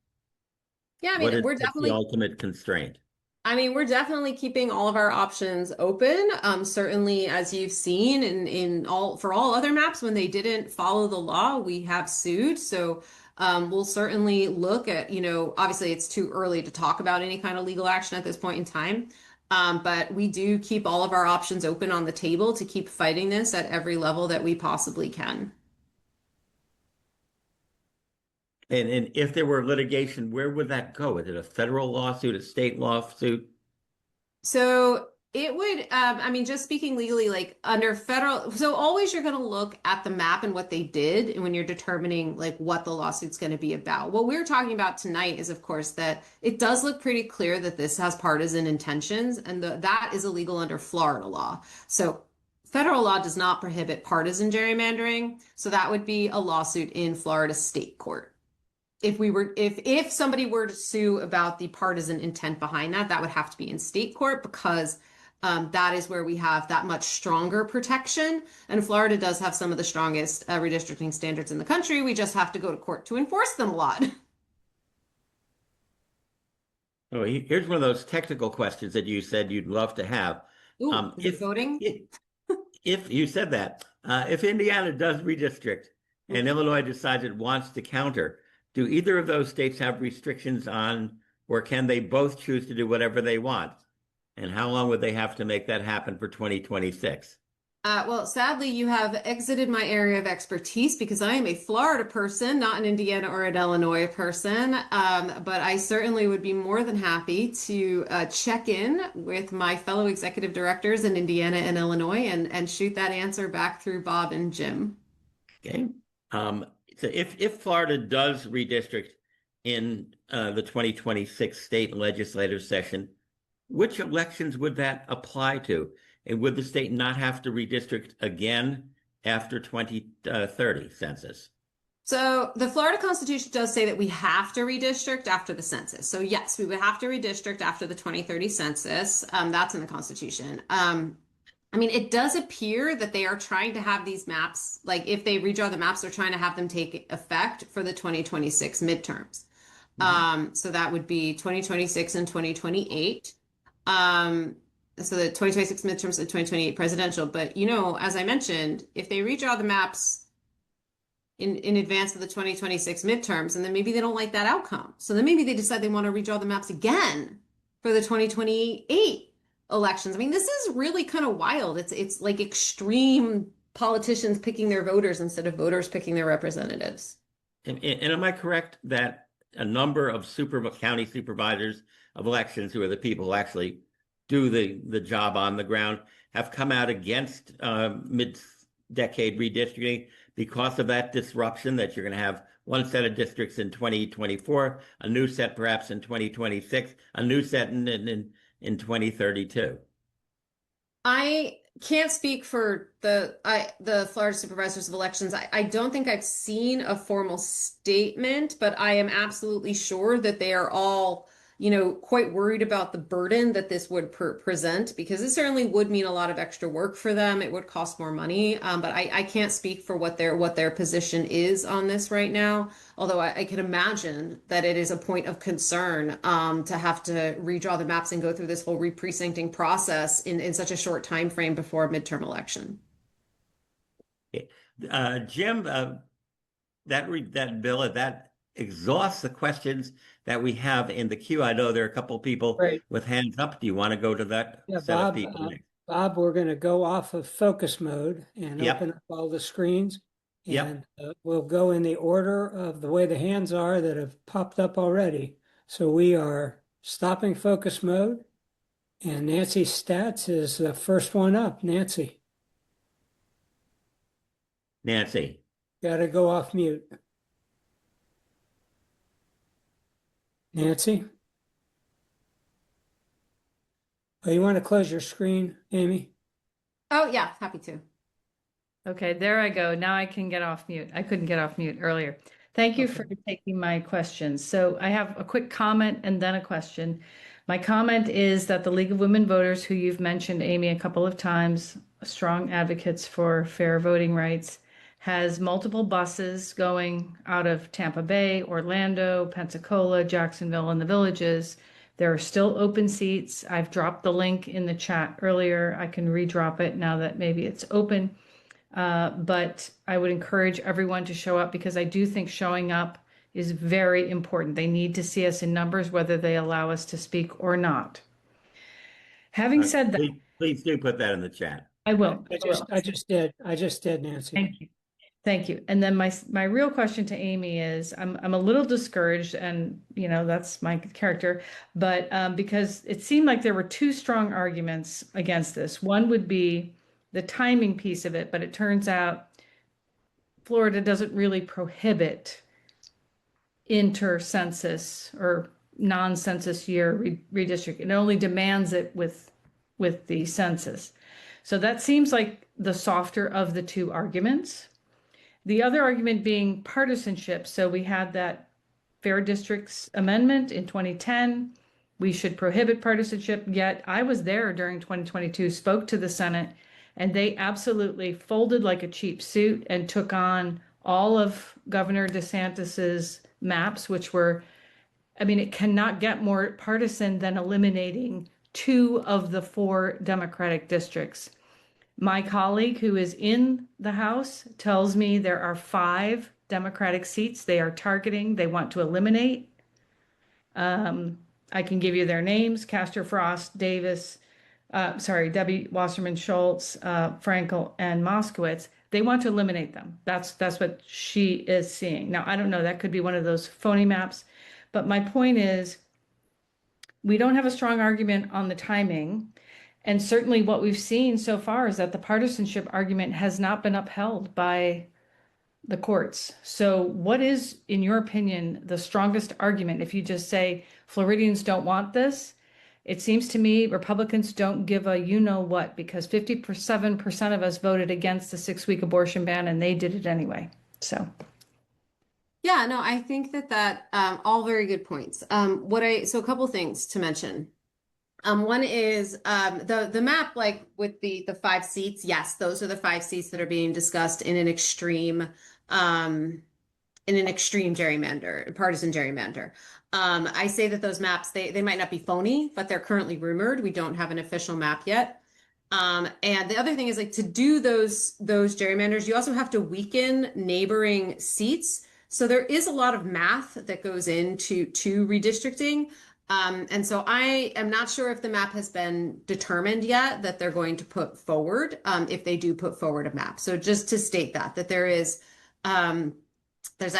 Speaker 3: Yeah, I mean,
Speaker 2: what's the ultimate constraint?
Speaker 3: I mean, we're definitely keeping all of our options open. Certainly, as you've seen for all other maps, when they didn't follow the law, we have sued. So we'll certainly look at, obviously it's too early to talk about any kind of legal action at this point in time. But we do keep all of our options open on the table to keep fighting this at every level that we possibly can.
Speaker 2: And if there were litigation, where would that go? Is it a federal lawsuit, a state lawsuit?
Speaker 3: So it would, I mean, just speaking legally, like under federal, so always you're going to look at the map and what they did when you're determining like what the lawsuit's going to be about. What we're talking about tonight is, of course, that it does look pretty clear that this has partisan intentions, and that is illegal under Florida law. So federal law does not prohibit partisan gerrymandering. So that would be a lawsuit in Florida state court. If somebody were to sue about the partisan intent behind that would have to be in state court, because that is where we have that much stronger protection. And Florida does have some of the strongest redistricting standards in the country. We just have to go to court to enforce them a lot.
Speaker 2: Oh, here's one of those technical questions that you said you'd love to have.
Speaker 3: Ooh, if voting?
Speaker 2: If you said that, if Indiana does redistrict and Illinois decides it wants to counter, do either of those states have restrictions on, or can they both choose to do whatever they want? And how long would they have to make that happen for 2026?
Speaker 3: Well, sadly, you have exited my area of expertise, because I am a Florida person, not an Indiana or an Illinois person. But I certainly would be more than happy to check in with my fellow executive directors in Indiana and Illinois and shoot that answer back through Bob and Jim.
Speaker 2: Okay. So if Florida does redistrict in the 2026 state legislative session, which elections would that apply to? And would the state not have to redistrict again after 2030 census?
Speaker 3: So the Florida Constitution does say that we have to redistrict after the census. So yes, we would have to redistrict after the 2030 census. That's in the Constitution. I mean, it does appear that they are trying to have these maps, like if they redraw the maps, they're trying to have them take effect for the 2026 midterms. So that would be 2026 and 2028. So the 2026 midterms and 2028 presidential. But, as I mentioned, if they redraw the maps in advance of the 2026 midterms, and then maybe they don't like that outcome. So then maybe they decide they want to redraw the maps again for the 2028 elections. I mean, this is really kind of wild. It's like extreme politicians picking their voters instead of voters picking their representatives.
Speaker 2: And am I correct that a number of county supervisors of elections, who are the people who actually do the job on the ground, have come out against mid-decade redistricting because of that disruption, that you're going to have one set of districts in 2024, a new set perhaps in 2026, a new set in 2032?
Speaker 3: I can't speak for the Florida Supervisors of Elections. I don't think I've seen a formal statement, but I am absolutely sure that they are all, quite worried about the burden that this would present, because it certainly would mean a lot of extra work for them. It would cost more money, but I can't speak for what their position is on this right now. Although I can imagine that it is a point of concern to have to redraw the maps and go through this whole re-precincting process in such a short time frame before a midterm election.
Speaker 2: Jim, that bill, that exhausts the questions that we have in the queue. I know there are a couple of people
Speaker 1: Great.
Speaker 2: with hands up. Do you want to go to that
Speaker 1: Yeah,
Speaker 2: set of
Speaker 1: Bob,
Speaker 2: people next?
Speaker 1: Bob, we're going to go off of focus mode and
Speaker 2: Yep.
Speaker 1: open up all the screens.
Speaker 2: Yep.
Speaker 1: And we'll go in the order of the way the hands are that have popped up already. So we are stopping focus mode, and Nancy Stats is the first one up. Nancy, got to go off mute. Nancy? Oh, you want to close your screen, Amy?
Speaker 3: Oh, yeah, happy to.
Speaker 4: Okay, there I go. Now I can get off mute. I couldn't get off mute earlier. Thank you for taking my questions. So I have a quick comment and then a question. My comment is that the League of Women Voters, who you've mentioned, Amy, a couple of times, strong advocates for fair voting rights, has multiple buses going out of Tampa Bay, Orlando, Pensacola, Jacksonville, and the Villages. There are still open seats. I've dropped the link in the chat earlier. I can redrop it now that maybe it's open. But I would encourage everyone to show up, because I do think showing up is very important. They need to see us in numbers, whether they allow us to speak or not. Having said that,
Speaker 2: please do put that in the chat.
Speaker 4: I will.
Speaker 1: I just did, Nancy.
Speaker 4: Thank you. Thank you. And then my real question to Amy is, I'm a little discouraged, and that's my character, but because it seemed like there were two strong arguments against this. One would be the timing piece of it, but it turns out Florida doesn't really prohibit inter-census or non-census year redistricting. It only demands it with the census. So that seems like the softer of the two arguments. The other argument being partisanship. So we had that Fair Districts Amendment in 2010. We should prohibit partisanship, yet I was there during 2022, spoke to the Senate, and they absolutely folded like a cheap suit and took on all of Governor DeSantis's maps, which were, it cannot get more partisan than eliminating 2 of the 4 Democratic districts. My colleague who is in the House tells me there are 5 Democratic seats they are targeting, they want to eliminate. I can give you their names: Castor Frost, Davis, Debbie Wasserman Schultz, Frankel, and Moskowitz. They want to eliminate them. That's what she is seeing. Now, I don't know, that could be one of those phony maps, but my point is, we don't have a strong argument on the timing. And certainly what we've seen so far is that the partisanship argument has not been upheld by the courts. So what is, in your opinion, the strongest argument? If you just say Floridians don't want this, it seems to me Republicans don't give a you-know-what, because 57% of us voted against the 6-week abortion ban, and they did it anyway. So.
Speaker 3: Yeah, no, I think that all very good points. So a couple things to mention. One is the map, like with the 5 seats. Yes, those are the 5 seats that are being discussed in an extreme gerrymander, partisan gerrymander. I say that those maps, they might not be phony, but they're currently rumored. We don't have an official map yet. And the other thing is like to do those gerrymanders, you also have to weaken neighboring seats. So there is a lot of math that goes into redistricting. And so I am not sure if the map has been determined yet that they're going to put forward, if they do put forward a map. So just to state that there is, there's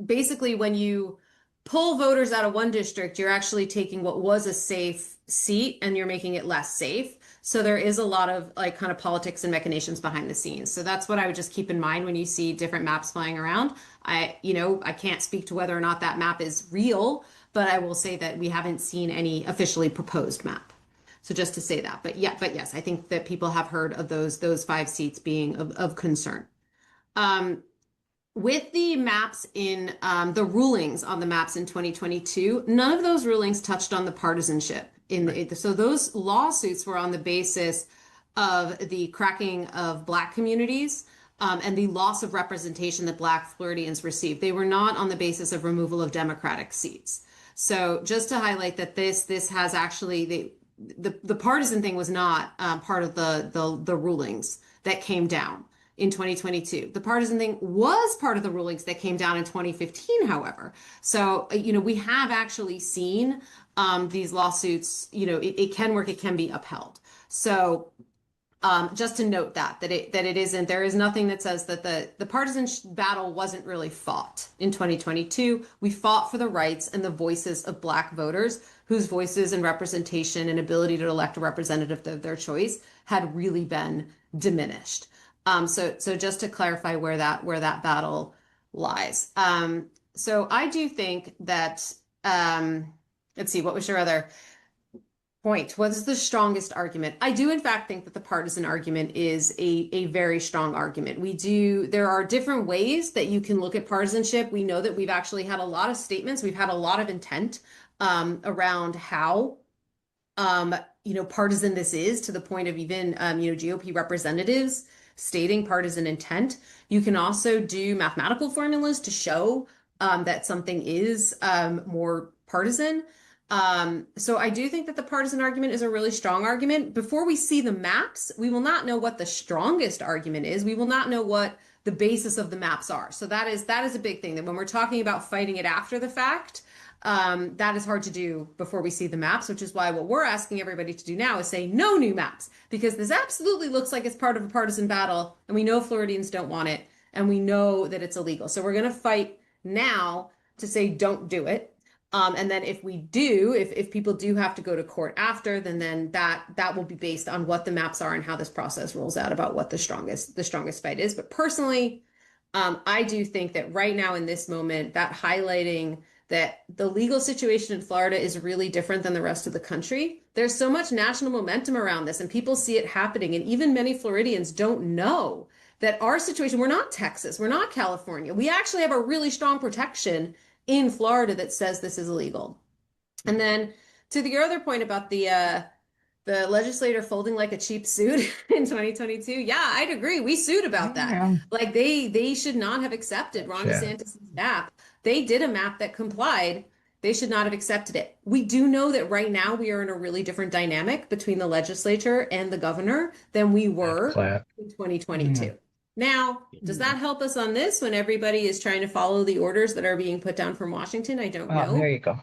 Speaker 3: basically when you pull voters out of one district, you're actually taking what was a safe seat and you're making it less safe. So there is a lot of like kind of politics and machinations behind the scenes. So that's what I would just keep in mind when you see different maps flying around. I can't speak to whether or not that map is real, but I will say that we haven't seen any officially proposed map. So just to say that, but yes, I think that people have heard of those 5 seats being of concern. With the maps in the rulings on the maps in 2022, none of those rulings touched on the partisanship so those lawsuits were on the basis of the cracking of Black communities and the loss of representation that Black Floridians received. They were not on the basis of removal of Democratic seats. So just to highlight that this has actually the partisan thing was not part of the rulings that came down in 2022. The partisan thing was part of the rulings that came down in 2015, however. So, we have actually seen these lawsuits, it can work, it can be upheld. So just to note that it isn't, there is nothing that says that the partisan battle wasn't really fought in 2022. We fought for the rights and the voices of Black voters whose voices and representation and ability to elect a representative of their choice had really been diminished. So just to clarify where that battle lies. So I do think that, let's see, what was your other point? What is the strongest argument? I do in fact think that the partisan argument is a very strong argument. There are different ways that you can look at partisanship. We know that we've actually had a lot of statements. We've had a lot of intent around how partisan this is, to the point of even GOP representatives stating partisan intent. You can also do mathematical formulas to show that something is more partisan. So I do think that the partisan argument is a really strong argument. Before we see the maps, we will not know what the strongest argument is. We will not know what the basis of the maps are. So that is a big thing, that when we're talking about fighting it after the fact, that is hard to do before we see the maps, which is why what we're asking everybody to do now is say no new maps, because this absolutely looks like it's part of a partisan battle, and we know Floridians don't want it, and we know that it's illegal. So we're going to fight now to say don't do it. And then if we do, if people do have to go to court after, then that will be based on what the maps are and how this process rolls out about what the strongest fight is. But personally, I do think that right now in this moment, that highlighting that the legal situation in Florida is really different than the rest of the country. There's so much national momentum around this, and people see it happening. And even many Floridians don't know that our situation, we're not Texas, we're not California. We actually have a really strong protection in Florida that says this is illegal. And then to your other point about the legislator folding like a cheap suit in 2022, yeah, I'd agree. We sued about that.
Speaker 5: Yeah.
Speaker 3: Like they should not have accepted Ron DeSantis' map. They did a map that complied. They should not have accepted it. We do know that right now we are in a really different dynamic between the legislature and the governor than we were in 2022.
Speaker 5: Yeah.
Speaker 3: Now, does that help us on this when everybody is trying to follow the orders that are being put down from Washington? I don't know.
Speaker 5: There you go.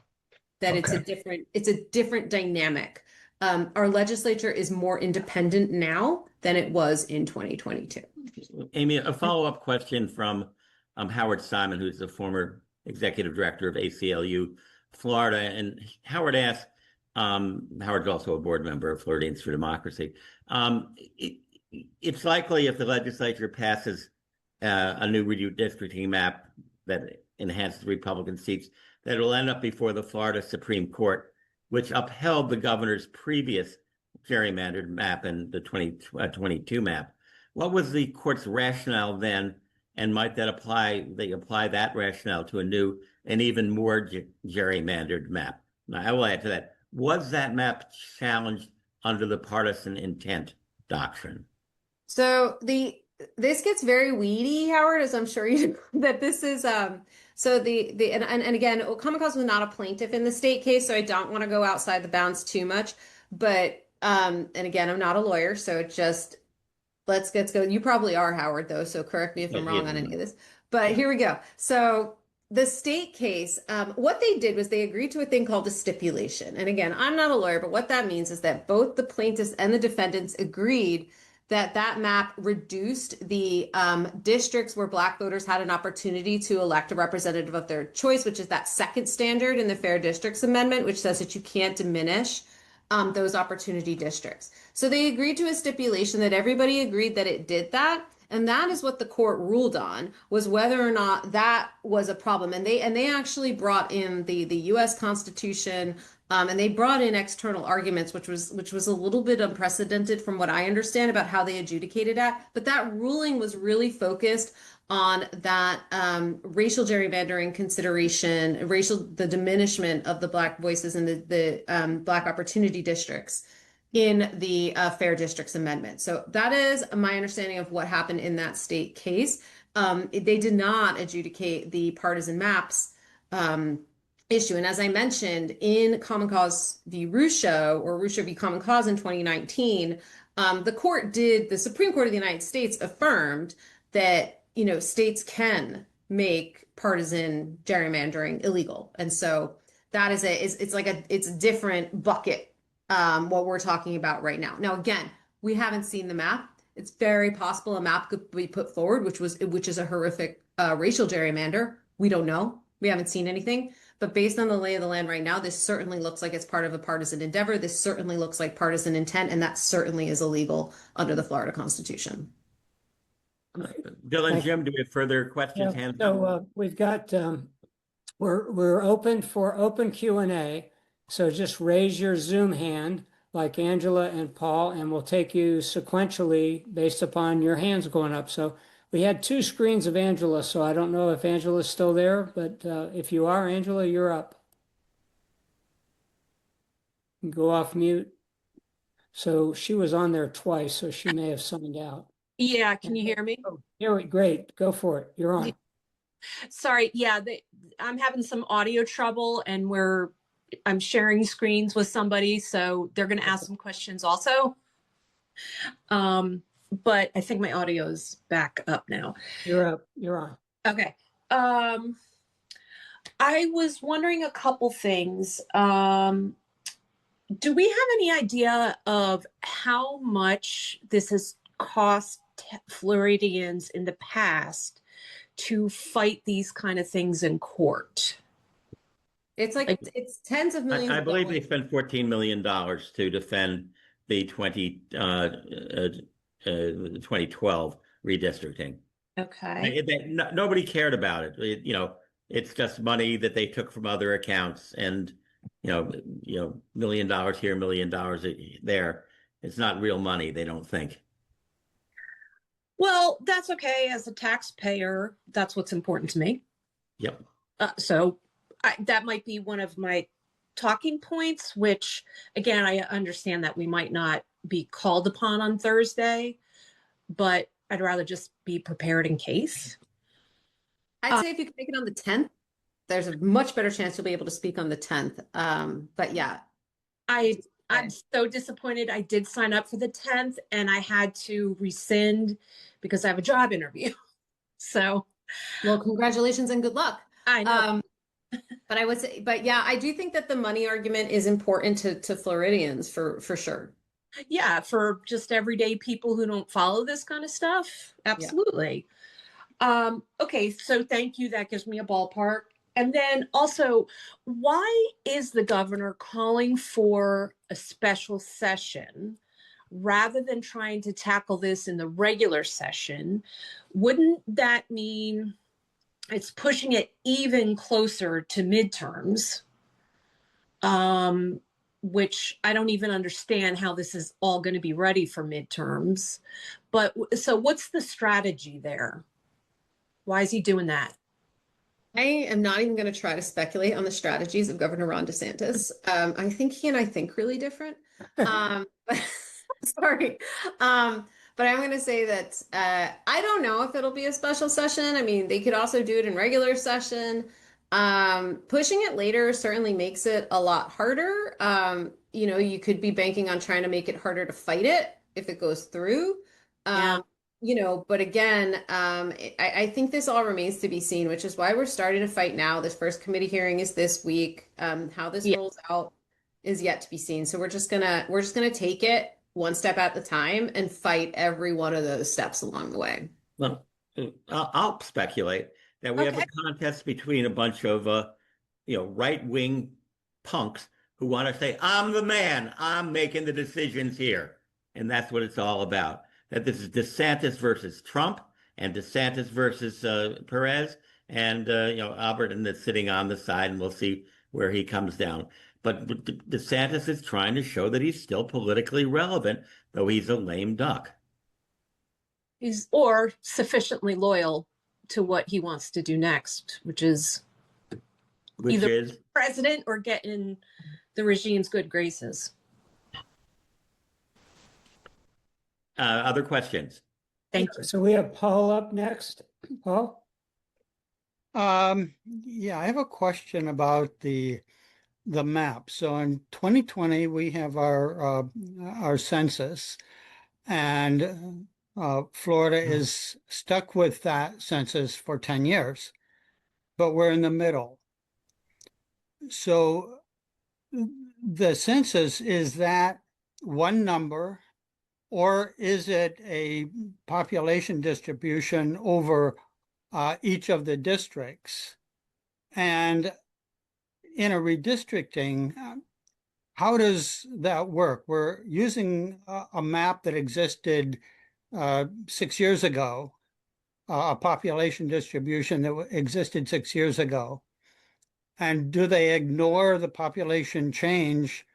Speaker 3: That
Speaker 5: Okay.
Speaker 3: it's a different dynamic. Our legislature is more independent now than it was in 2022.
Speaker 2: Amy, a follow-up question from Howard Simon, who's the former executive director of ACLU Florida. And Howard asked, Howard's also a board member of Floridians for Democracy. It's likely if the legislature passes a new redistricting map that enhances Republican seats, that it'll end up before the Florida Supreme Court, which upheld the governor's previous gerrymandered map and the 2022 map. What was the court's rationale then, and might they apply that rationale to a new and even more gerrymandered map? Now, I will add to that. Was that map challenged under the partisan intent doctrine?
Speaker 3: So this gets very weedy, Howard, as I'm sure you know, that this is and again, Common Cause was not a plaintiff in the state case, so I don't want to go outside the bounds too much. But And again, I'm not a lawyer, so it just let's go. You probably are, Howard, though, so correct me if I'm wrong on any of this. But
Speaker 2: Yeah.
Speaker 3: here we go. So the state case, what they did was they agreed to a thing called a stipulation. And again, I'm not a lawyer, but what that means is that both the plaintiffs and the defendants agreed that that map reduced the districts where Black voters had an opportunity to elect a representative of their choice, which is that second standard in the Fair Districts Amendment, which says that you can't diminish those opportunity districts. So they agreed to a stipulation that everybody agreed that it did that. And that is what the court ruled on, was whether or not that was a problem. And they actually brought in the US Constitution, and they brought in external arguments, which was a little bit unprecedented from what I understand about how they adjudicated that. But that ruling was really focused on that racial gerrymandering consideration, the diminishment of the Black voices in the Black opportunity districts in the Fair Districts Amendment. So that is my understanding of what happened in that state case. They did not adjudicate the partisan maps issue. And as I mentioned, in Common Cause v. Rucho, or Rucho v. Common Cause in 2019, the Supreme Court of the United States affirmed that, states can make partisan gerrymandering illegal. And so that is it's a different bucket, what we're talking about right now. Now, again, we haven't seen the map. It's very possible a map could be put forward, which is a horrific racial gerrymander. We don't know. We haven't seen anything. But based on the lay of the land right now, this certainly looks like it's part of a partisan endeavor. This certainly looks like partisan intent, and that certainly is illegal under the Florida Constitution.
Speaker 2: Bill and Jim, do we have further questions?
Speaker 1: Yeah, so we've got we're open for open Q&A. So just raise your Zoom hand like Angela and Paul, and we'll take you sequentially based upon your hands going up. So we had two screens of Angela, so I don't know if Angela's still there, but if you are, Angela, you're up. Go off mute. So she was on there twice, so she may have signed out.
Speaker 5: Yeah, can you hear me?
Speaker 1: Oh, great. Go for it. You're on.
Speaker 5: Sorry, yeah, I'm having some audio trouble, and I'm sharing screens with somebody, so they're going to ask some questions also. But I think my audio is back up now.
Speaker 1: You're up. You're on.
Speaker 5: Okay. I was wondering a couple things. Do we have any idea of how much this has cost Floridians in the past to fight these kind of things in court?
Speaker 3: It's it's tens of millions.
Speaker 2: I believe they spent $14 million to defend the 2012 redistricting.
Speaker 5: Okay.
Speaker 2: Nobody cared about it. It's just money that they took from other accounts, and $1 million here, $1 million there. It's not real money, they don't think.
Speaker 5: Well, that's okay. As a taxpayer, that's what's important to me.
Speaker 2: Yep.
Speaker 5: So that might be one of my talking points, which, again, I understand that we might not be called upon on Thursday, but I'd rather just be prepared in case.
Speaker 3: I'd say if you can make it on the 10th, there's a much better chance you'll be able to speak on the 10th. But yeah.
Speaker 5: I'm so disappointed. I did sign up for the 10th and I had to rescind because I have a job interview. So,
Speaker 3: well, congratulations and good luck.
Speaker 5: I know.
Speaker 3: But I would say, yeah, I do think that the money argument is important to Floridians for sure.
Speaker 5: Yeah, for just everyday people who don't follow this kind of stuff. Absolutely. Yeah. Okay, so thank you. That gives me a ballpark. And then also, why is the governor calling for a special session rather than trying to tackle this in the regular session? Wouldn't that mean it's pushing it even closer to midterms, which I don't even understand how this is all going to be ready for midterms. But so what's the strategy there? Why is he doing that?
Speaker 3: I am not even going to try to speculate on the strategies of Governor Ron DeSantis. I think he and I think really different. Sorry. But I'm going to say that I don't know if it'll be a special session. I mean, they could also do it in regular session. Pushing it later certainly makes it a lot harder. You could be banking on trying to make it harder to fight it if it goes through.
Speaker 5: Yeah.
Speaker 3: But again, I think this all remains to be seen, which is why we're starting to fight now. This first committee hearing is this week. How this
Speaker 5: Yeah.
Speaker 3: rolls out is yet to be seen. So we're just gonna take it one step at the time and fight every one of those steps along the way.
Speaker 2: Well, I'll speculate that we have
Speaker 5: Okay.
Speaker 2: a contest between a bunch of, right-wing punks who want to say, I'm the man, I'm making the decisions here. And that's what it's all about. That this is DeSantis versus Trump and DeSantis versus Perez. And, Alberton is sitting on the side, and we'll see where he comes down. But DeSantis is trying to show that he's still politically relevant, though he's a lame duck.
Speaker 5: He's or sufficiently loyal to what he wants to do next, which is
Speaker 2: Which
Speaker 5: either
Speaker 2: is
Speaker 5: president or get in the regime's good graces.
Speaker 2: other questions.
Speaker 5: Thank you.
Speaker 1: So we have Paul up next. Paul?
Speaker 6: Yeah, I have a question about the map. So in 2020, we have our census, and Florida is stuck with that census for 10 years, but we're in the middle. So the census, is that one number, or is it a population distribution over each of the districts? And in a redistricting, how does that work? We're using a map that existed 6 years ago, a population distribution that existed 6 years ago. And do they ignore the population change?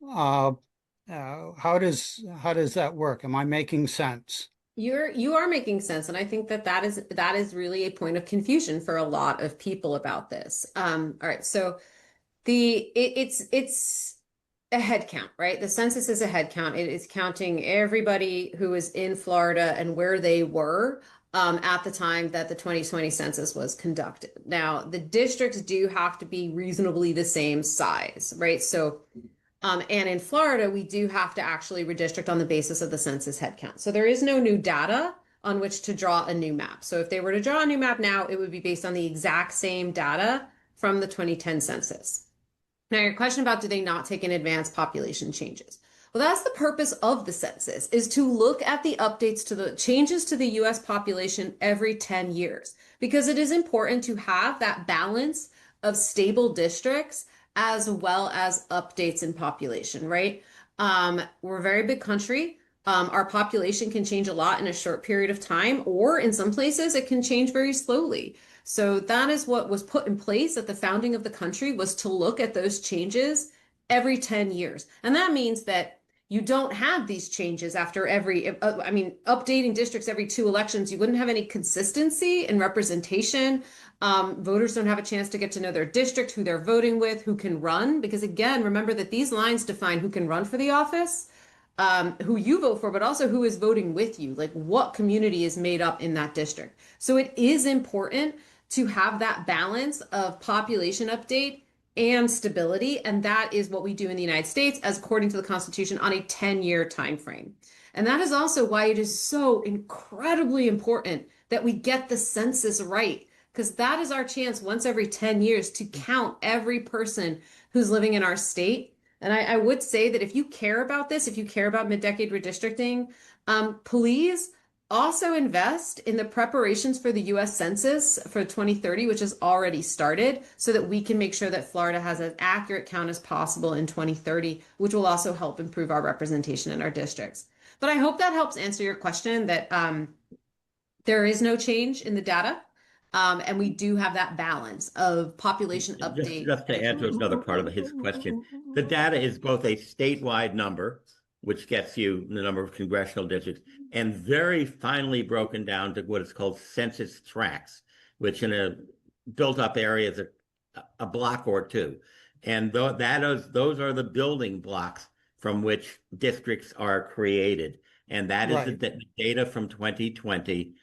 Speaker 6: How does that work? Am I making sense?
Speaker 3: You are making sense, and I think that is really a point of confusion for a lot of people about this. All right, so it's a head count, right? The census is a head count. It is counting everybody who is in Florida and where they were at the time that the 2020 census was conducted. Now, the districts do have to be reasonably the same size, right? So, and in Florida, we do have to actually redistrict on the basis of the census head count. So there is no new data on which to draw a new map. So if they were to draw a new map now, it would be based on the exact same data from the 2010 census. Now, your question about do they not take in advance population changes? Well, that's the purpose of the census, is to look at the updates to the changes to the US population every 10 years, because it is important to have that balance of stable districts as well as updates in population, right? We're a very big country. Our population can change a lot in a short period of time, or in some places it can change very slowly. So that is what was put in place at the founding of the country, was to look at those changes every 10 years. And that means that you don't have these changes after updating districts every 2 elections. You wouldn't have any consistency in representation. Voters don't have a chance to get to know their district, who they're voting with, who can run. Because again, remember that these lines define who can run for the office, who you vote for, but also who is voting with you, like what community is made up in that district. So it is important to have that balance of population update and stability. And that is what we do in the United States, as according to the Constitution, on a 10-year time frame. And that is also why it is so incredibly important that we get the census right, because that is our chance once every 10 years to count every person who's living in our state. And I would say that if you care about this, if you care about mid-decade redistricting, please also invest in the preparations for the US Census for 2030, which has already started, so that we can make sure that Florida has an accurate count as possible in 2030, which will also help improve our representation in our districts. But I hope that helps answer your question, that there is no change in the data. And we do have that balance of population update.
Speaker 2: Just to add to another part of his question, the data is both a statewide number, which gets you the number of congressional districts, and very finely broken down to what is called census tracts, which in a built-up area is a block or two. And those are the building blocks from which districts are created. And that is the data from 2020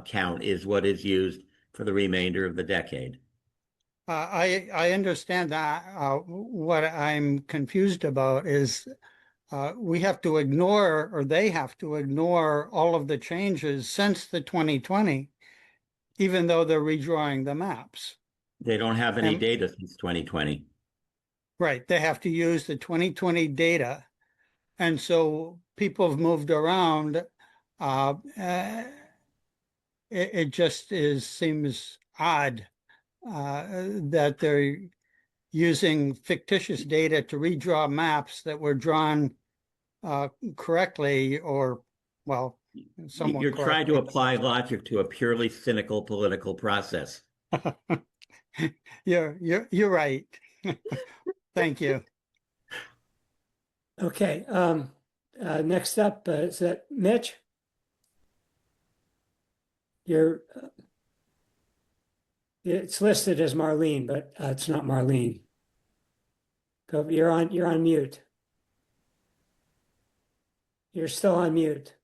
Speaker 2: count is what is used for the remainder of the decade.
Speaker 6: I understand that. What I'm confused about is we have to ignore, or they have to ignore all of the changes since the 2020, even though they're redrawing the maps.
Speaker 2: They don't have any
Speaker 6: And
Speaker 2: data since 2020.
Speaker 6: right, they have to use the 2020 data. And so people have moved around. It just seems odd that they're using fictitious data to redraw maps that were drawn correctly, or, well, somewhat
Speaker 2: You're trying to
Speaker 6: correctly.
Speaker 2: apply logic to a purely cynical political process.
Speaker 6: You're right. Thank you.
Speaker 1: Okay, next up, is that Mitch? You're, it's listed as Marlene, but it's not Marlene. Go, you're on mute. You're still on mute.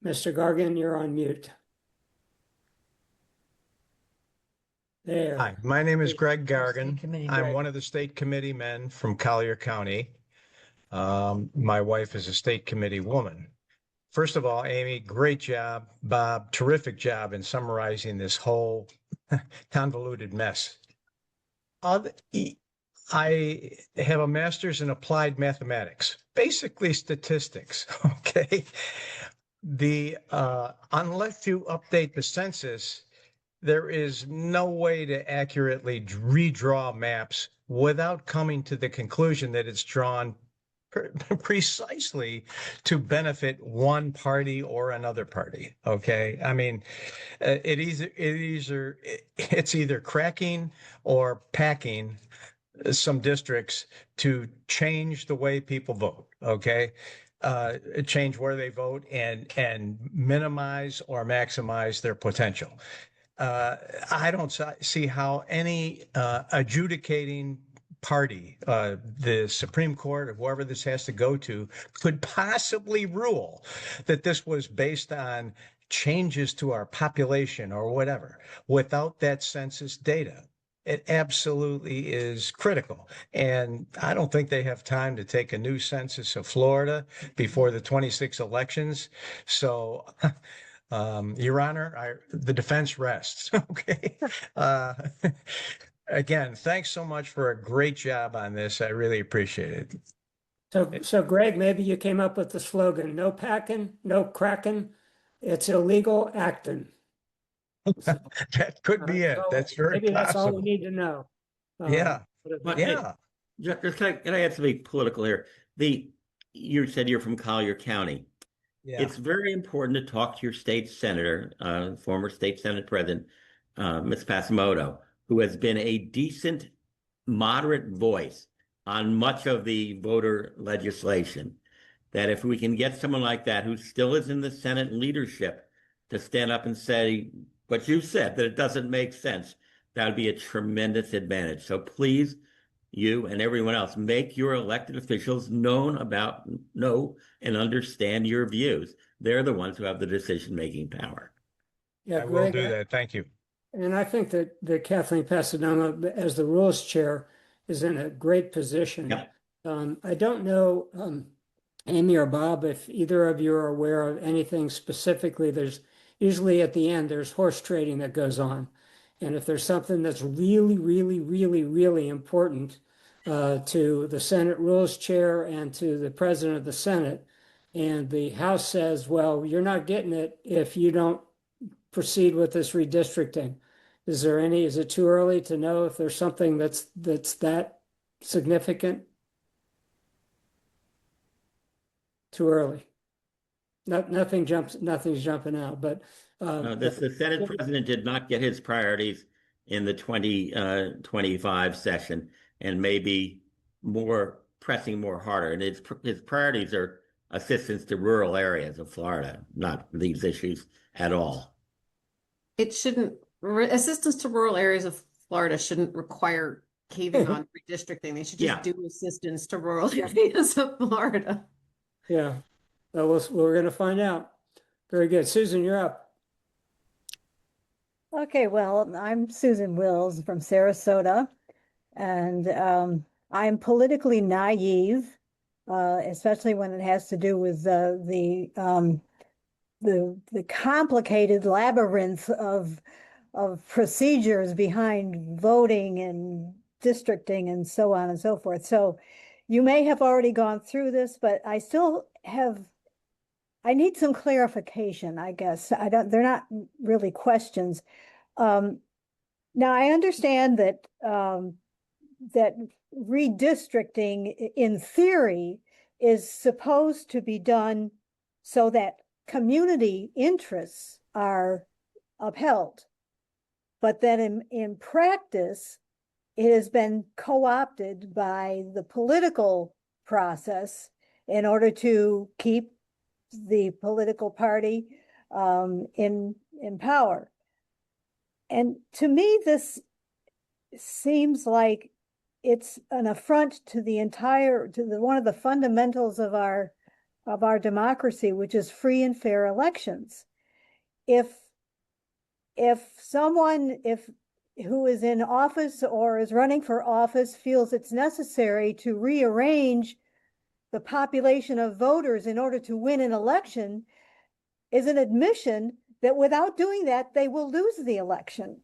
Speaker 1: Mr. Gargan, you're on mute. There.
Speaker 7: Hi, my name is Greg Gargan.
Speaker 1: Committee,
Speaker 7: I'm
Speaker 1: Greg.
Speaker 7: one of the state committee men from Collier County. My wife is a state committee woman. First of all, Amy, great job. Bob, terrific job in summarizing this whole convoluted mess. I have a master's in applied mathematics, basically statistics, okay? Unless you update the census, there is no way to accurately redraw maps without coming to the conclusion that it's drawn precisely to benefit one party or another party. Okay, I mean, it's either cracking or packing some districts to change the way people vote. Okay. Change where they vote and minimize or maximize their potential. I don't see how any adjudicating party, the Supreme Court or whoever this has to go to, could possibly rule that this was based on changes to our population or whatever without that census data. It absolutely is critical. And I don't think they have time to take a new census of Florida before the 26 elections. So, Your Honor, the defense rests. Okay. Again, thanks so much for a great job on this. I really appreciate it.
Speaker 1: So Greg, maybe you came up with the slogan, no packing, no cracking, it's illegal acting. So,
Speaker 7: That could be it.
Speaker 1: so
Speaker 7: That's very
Speaker 1: maybe that's all we
Speaker 7: possible.
Speaker 1: need to know.
Speaker 7: Yeah.
Speaker 2: But
Speaker 7: Yeah.
Speaker 2: Just can I add something political here? You said you're from Collier County.
Speaker 7: Yeah.
Speaker 2: It's very important to talk to your state senator, former state Senate President, Ms. Pasimoto, who has been a decent, moderate voice on much of the voter legislation. That if we can get someone like that who still is in the Senate leadership to stand up and say what you said, that it doesn't make sense, that would be a tremendous advantage. So please, you and everyone else, make your elected officials know and understand your views. They're the ones who have the decision-making power.
Speaker 1: Yeah,
Speaker 7: I will
Speaker 1: Greg,
Speaker 7: do that. Thank you.
Speaker 1: and I think that Kathleen Pasadena, as the rules chair, is in a great position.
Speaker 2: Yeah.
Speaker 1: I don't know, Amy or Bob, if either of you are aware of anything specifically. There's usually at the end, there's horse trading that goes on. And if there's something that's really, really, really, really important to the Senate Rules Chair and to the President of the Senate, and the House says, well, you're not getting it if you don't proceed with this redistricting. Is it too early to know if there's something that's that significant? Too early. Nothing's jumping out, but
Speaker 2: The Senate President did not get his priorities in the 2025 session, and maybe pressing more harder. And his priorities are assistance to rural areas of Florida, not these issues at all.
Speaker 3: It shouldn't, assistance to rural areas of Florida shouldn't require caving on redistricting. They should just do assistance to rural areas of Florida.
Speaker 1: yeah, we're going to find out. Very good. Susan, you're up.
Speaker 8: Okay, well, I'm Susan Wills from Sarasota, and I'm politically naive, especially when it has to do with the complicated labyrinth of procedures behind voting and districting and so on and so forth. So you may have already gone through this, but I need some clarification, I guess. They're not really questions. Now I understand that redistricting in theory is supposed to be done so that community interests are upheld. But then in practice, it has been co-opted by the political process in order to keep the political party in power. And to me, this seems like it's an affront to one of the fundamentals of our democracy, which is free and fair elections. If someone who is in office or is running for office feels it's necessary to rearrange the population of voters in order to win an election, is an admission that without doing that, they will lose the election.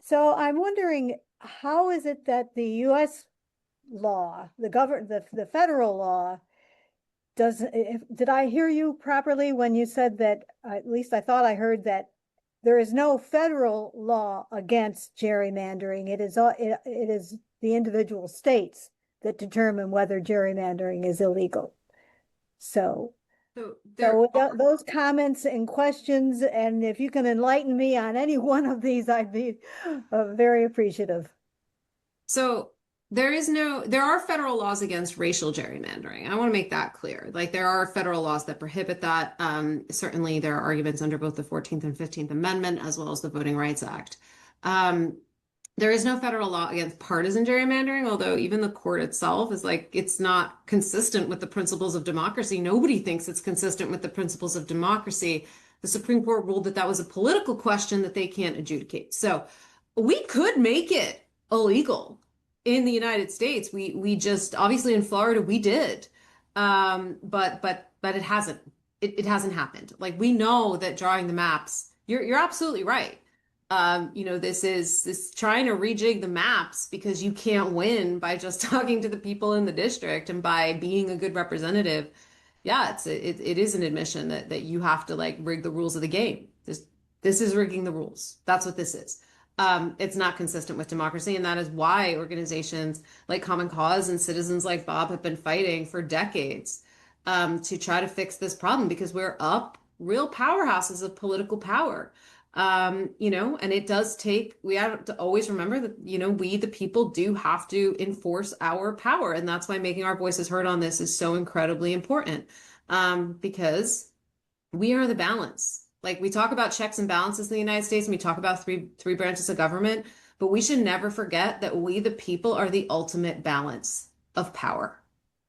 Speaker 8: So I'm wondering, how is it that the U.S. law, the federal law, did I hear you properly when you said that, at least I thought I heard that there is no federal law against gerrymandering. It is the individual states that determine whether gerrymandering is illegal. So those comments and questions, and if you can enlighten me on any one of these, I'd be very appreciative.
Speaker 3: So there are federal laws against racial gerrymandering. I want to make that clear. Like, there are federal laws that prohibit that. Certainly there are arguments under both the 14th and 15th Amendment, as well as the Voting Rights Act. There is no federal law against partisan gerrymandering, although even the court itself is like, it's not consistent with the principles of democracy. Nobody thinks it's consistent with the principles of democracy. The Supreme Court ruled that that was a political question that they can't adjudicate. So we could make it illegal in the United States. We just, obviously in Florida, we did. But it hasn't. It hasn't happened. Like, we know that drawing the maps, you're absolutely right. This is trying to rejig the maps because you can't win by just talking to the people in the district and by being a good representative. Yeah, it is an admission that you have to, like, rig the rules of the game. This is rigging the rules. That's what this is. It's not consistent with democracy, and that is why organizations like Common Cause and citizens like Bob have been fighting for decades to try to fix this problem, because we're up real powerhouses of political power. And it does take, we have to always remember that, we, the people, do have to enforce our power. And that's why making our voices heard on this is so incredibly important, because we are the balance. Like, we talk about checks and balances in the United States, and we talk about three branches of government, but we should never forget that we, the people, are the ultimate balance of power.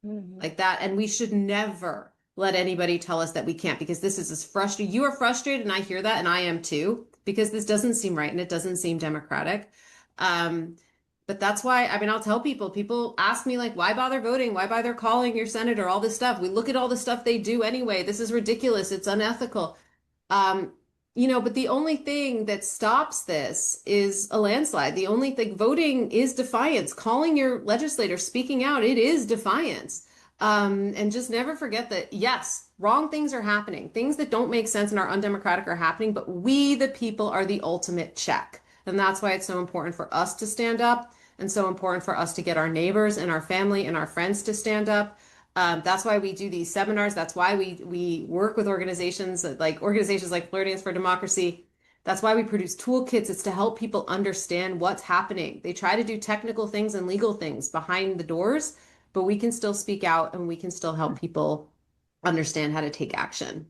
Speaker 3: Mm-hmm. Like that. And we should never let anybody tell us that we can't, because this is as frustrating. You are frustrated, and I hear that, and I am too, because this doesn't seem right and it doesn't seem democratic. But that's why, I'll tell people ask me, like, why bother voting? Why bother calling your senator? All this stuff. We look at all the stuff they do anyway. This is ridiculous. It's unethical. But the only thing that stops this is a landslide. The only thing, voting is defiance. Calling your legislator, speaking out, it is defiance. And just never forget that, yes, wrong things are happening. Things that don't make sense and are undemocratic are happening, but we, the people, are the ultimate check. And that's why it's so important for us to stand up, and so important for us to get our neighbors and our family and our friends to stand up. That's why we do these seminars. That's why we work with organizations like Floridians for Democracy. That's why we produce toolkits. It's to help people understand what's happening. They try to do technical things and legal things behind the doors, but we can still speak out, and we can still help people understand how to take action.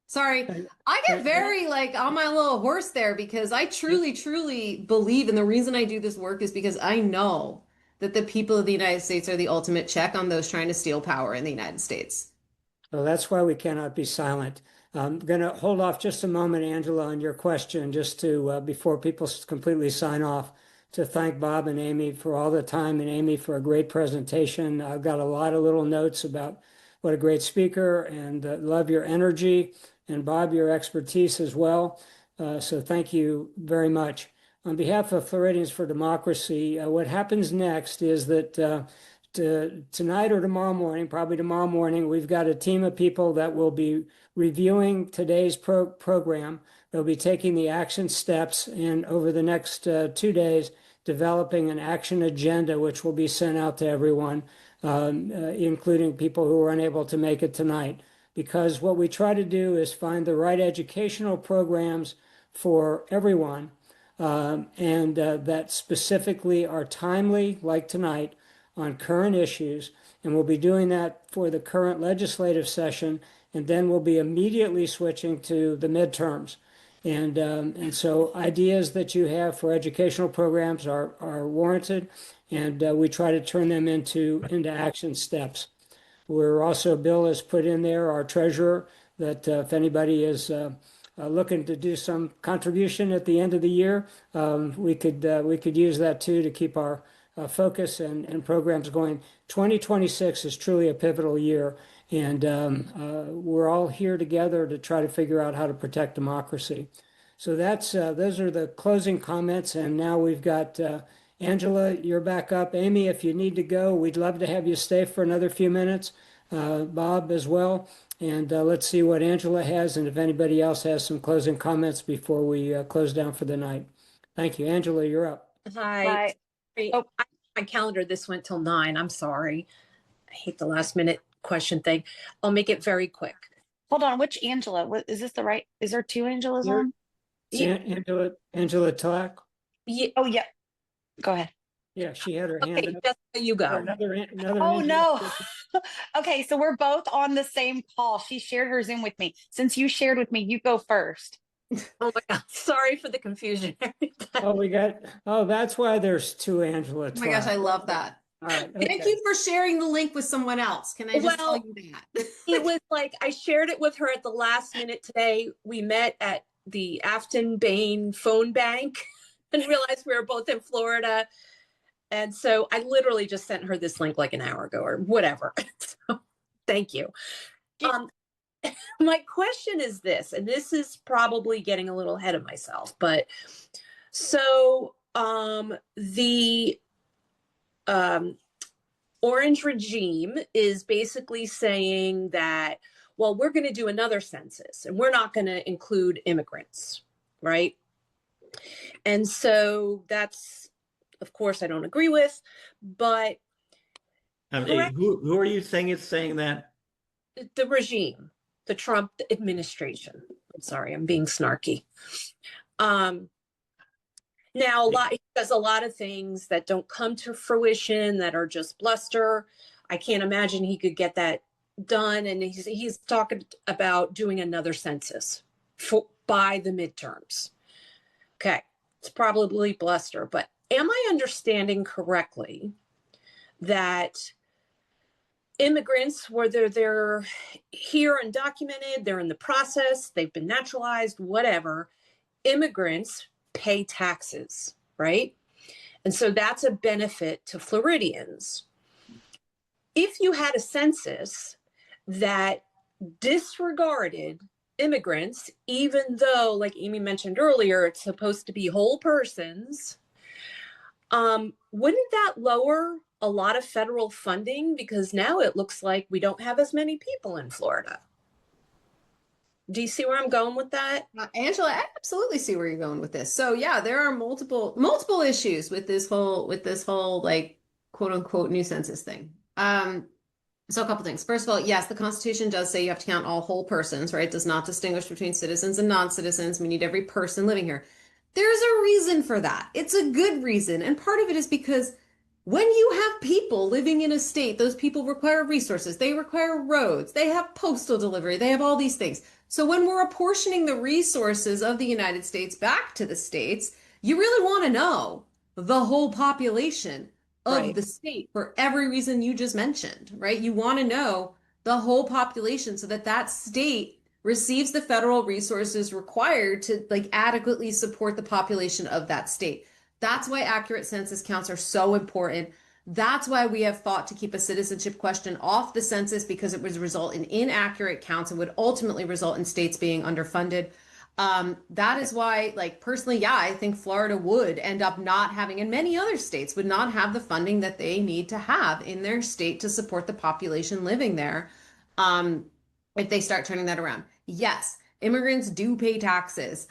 Speaker 3: Sorry, I get very, like, on my little horse there, because I truly, truly believe, and the reason I do this work is because I know that the people of the United States are the ultimate check on those trying to steal power in the United States.
Speaker 1: So that's why we cannot be silent. I'm going to hold off just a moment, Angela, on your question, just to, before people completely sign off, to thank Bob and Amy for all the time and Amy for a great presentation. I've got a lot of little notes about what a great speaker and love your energy, and Bob, your expertise as well. So thank you very much. On behalf of Floridians for Democracy, what happens next is that tonight or tomorrow morning, probably tomorrow morning, we've got a team of people that will be reviewing today's program. They'll be taking the action steps, and over the next 2 days, developing an action agenda, which will be sent out to everyone, including people who were unable to make it tonight. Because what we try to do is find the right educational programs for everyone, and that specifically are timely, like tonight, on current issues. And we'll be doing that for the current legislative session, and then we'll be immediately switching to the midterms. And so ideas that you have for educational programs are warranted, and we try to turn them into action steps. We're also, Bill has put in there, our treasurer, that if anybody is looking to do some contribution at the end of the year, we could use that too, to keep our focus and programs going. 2026 is truly a pivotal year, and we're all here together to try to figure out how to protect democracy. So that's those are the closing comments, and now we've got Angela, you're back up. Amy, if you need to go, we'd love to have you stay for another few minutes. Bob as well. And let's see what Angela has, and if anybody else has some closing comments before we close down for the night. Thank you. Angela, you're up.
Speaker 5: Hi.
Speaker 8: Oh.
Speaker 5: My calendar, this went till 9. I'm sorry. I hate the last minute question thing. I'll make it very quick.
Speaker 9: Hold on, which Angela? What is this the right? Is there 2 Angelas
Speaker 1: You're-
Speaker 9: on?
Speaker 5: Yeah.
Speaker 1: Angela Tack.
Speaker 5: Yeah.
Speaker 9: Oh yeah. Go ahead.
Speaker 1: Yeah, she had her hand
Speaker 5: Okay,
Speaker 1: up.
Speaker 5: Jessica, you go.
Speaker 1: Another
Speaker 9: Oh
Speaker 1: Angela.
Speaker 9: no. Okay, so we're both on the same call. She shared her Zoom with me. Since you shared with me, you go first.
Speaker 5: Oh my God. Sorry for the confusion.
Speaker 1: Oh, that's why there's 2 Angela.
Speaker 3: Oh my gosh, I love that.
Speaker 1: All right.
Speaker 3: Thank
Speaker 1: okay.
Speaker 3: you for sharing the link with someone else. Can I just tell
Speaker 5: Well,
Speaker 3: you that?
Speaker 5: It was like I shared it with her at the last minute today. We met at the Afton Bain phone bank and realized we were both in Florida. And so I literally just sent her this link like an hour ago or whatever. So thank you. My question is this, and this is probably getting a little ahead of myself, but so the orange regime is basically saying that, well, we're going to do another census and we're not going to include immigrants, right? And so that's, of course, I don't agree with, but
Speaker 2: Who are you saying is saying that?
Speaker 5: the regime, the Trump administration. I'm sorry, I'm being snarky. Now, he does a lot of things that don't come to fruition, that are just bluster. I can't imagine he could get that done. And he's talking about doing another census by the midterms. Okay, it's probably bluster, but am I understanding correctly that immigrants, whether they're here and documented, they're in the process, they've been naturalized, whatever, immigrants pay taxes, right? And so that's a benefit to Floridians. If you had a census that disregarded immigrants, even though, like Amy mentioned earlier, it's supposed to be whole persons, wouldn't that lower a lot of federal funding? Because now it looks like we don't have as many people in Florida. Do you see where I'm going with that?
Speaker 3: Angela, I absolutely see where you're going with this. So yeah, there are multiple issues with this whole like quote unquote new census thing. So a couple things. First of all, yes, the Constitution does say you have to count all whole persons, right? It does not distinguish between citizens and non-citizens. We need every person living here. There's a reason for that. It's a good reason. And part of it is because when you have people living in a state, those people require resources. They require roads. They have postal delivery. They have all these things. So when we're apportioning the resources of the United States back to the states, you really want to know the whole population of the state for every reason you just mentioned, right? You want to know the whole population so that that state receives the federal resources required to like adequately support the population of that state. That's why accurate census counts are so important. That's why we have fought to keep a citizenship question off the census, because it would result in inaccurate counts and would ultimately result in states being underfunded. That is why, like, personally, yeah, I think Florida would end up not having, and many other states would not have the funding that they need to have in their state to support the population living there. If they start turning that around. Yes, immigrants do pay taxes.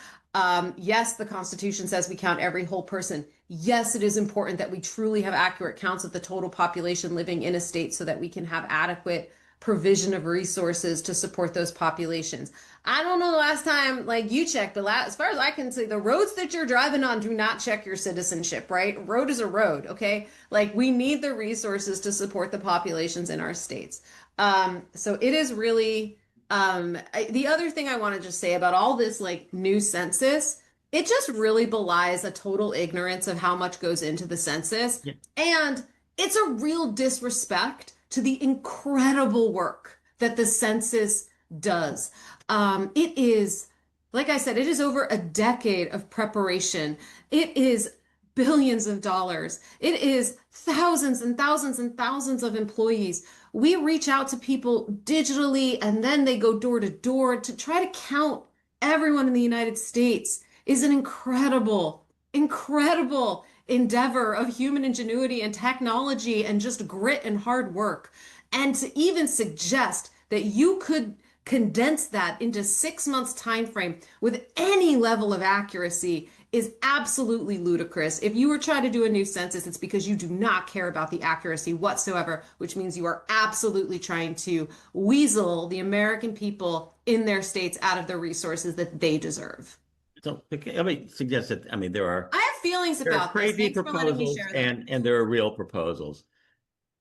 Speaker 3: Yes, the Constitution says we count every whole person. Yes, it is important that we truly have accurate counts of the total population living in a state so that we can have adequate provision of resources to support those populations. I don't know the last time like you checked, but as far as I can see, the roads that you're driving on do not check your citizenship, right? Road is a road, okay? Like we need the resources to support the populations in our states. So it is really the other thing I want to just say about all this like new census, it just really belies a total ignorance of how much goes into the census.
Speaker 2: Yeah.
Speaker 3: And it's a real disrespect to the incredible work that the census does. It is, like I said, it is over a decade of preparation. It is billions of dollars. It is thousands and thousands and thousands of employees. We reach out to people digitally and then they go door to door to try to count everyone in the United States is an incredible, incredible endeavor of human ingenuity and technology and just grit and hard work. And to even suggest that you could condense that into 6 months time frame with any level of accuracy is absolutely ludicrous. If you were trying to do a new census, it's because you do not care about the accuracy whatsoever, which means you are absolutely trying to weasel the American people in their states out of the resources that they deserve.
Speaker 2: So let me suggest that, I mean, there
Speaker 3: I have feelings
Speaker 2: are
Speaker 3: about this.
Speaker 2: crazy
Speaker 3: Thanks for letting me
Speaker 2: proposals
Speaker 3: share them.
Speaker 2: and there are real proposals.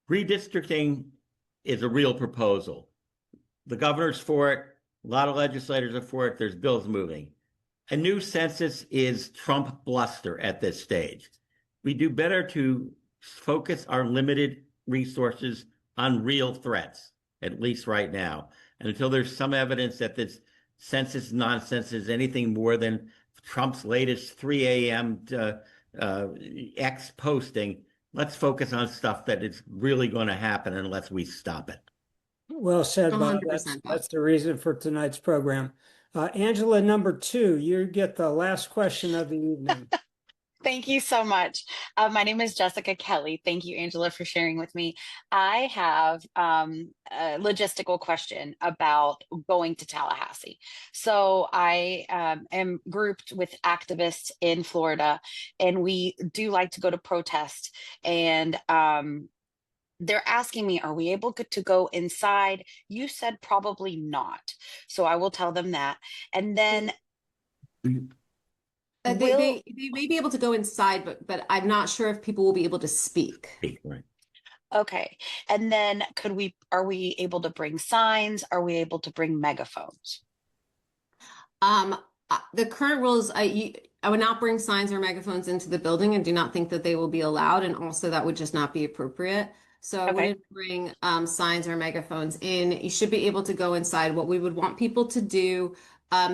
Speaker 2: Redistricting is a real proposal. The governor's for it. A lot of legislators are for it. There's bills moving. A new census is Trump bluster at this stage. We do better to focus our limited resources on real threats, at least right now. And until there's some evidence that this census nonsense is anything more than Trump's latest 3 a.m. X posting, let's focus on stuff that is really going to happen unless we stop it.
Speaker 1: Well said, Bob.
Speaker 3: 100%, Bob.
Speaker 1: That's the reason for tonight's program. Angela, number 2, you get the last question of the evening.
Speaker 9: Thank you so much. My name is Jessica Kelly. Thank you, Angela, for sharing with me. I have a logistical question about going to Tallahassee. So I am grouped with activists in Florida, and we do like to go to protest. And they're asking me, are we able to go inside? You said probably not. So I will tell them that. And then
Speaker 3: They may be able to go inside, but I'm not sure if people will be able to speak.
Speaker 2: Right.
Speaker 9: okay. And then are we able to bring signs? Are we able to bring megaphones?
Speaker 3: The current rules, I would not bring signs or megaphones into the building and do not think that they will be allowed. And also that would just not be appropriate. So I wouldn't bring signs or megaphones in. You should be able to go inside. What we would want people to do.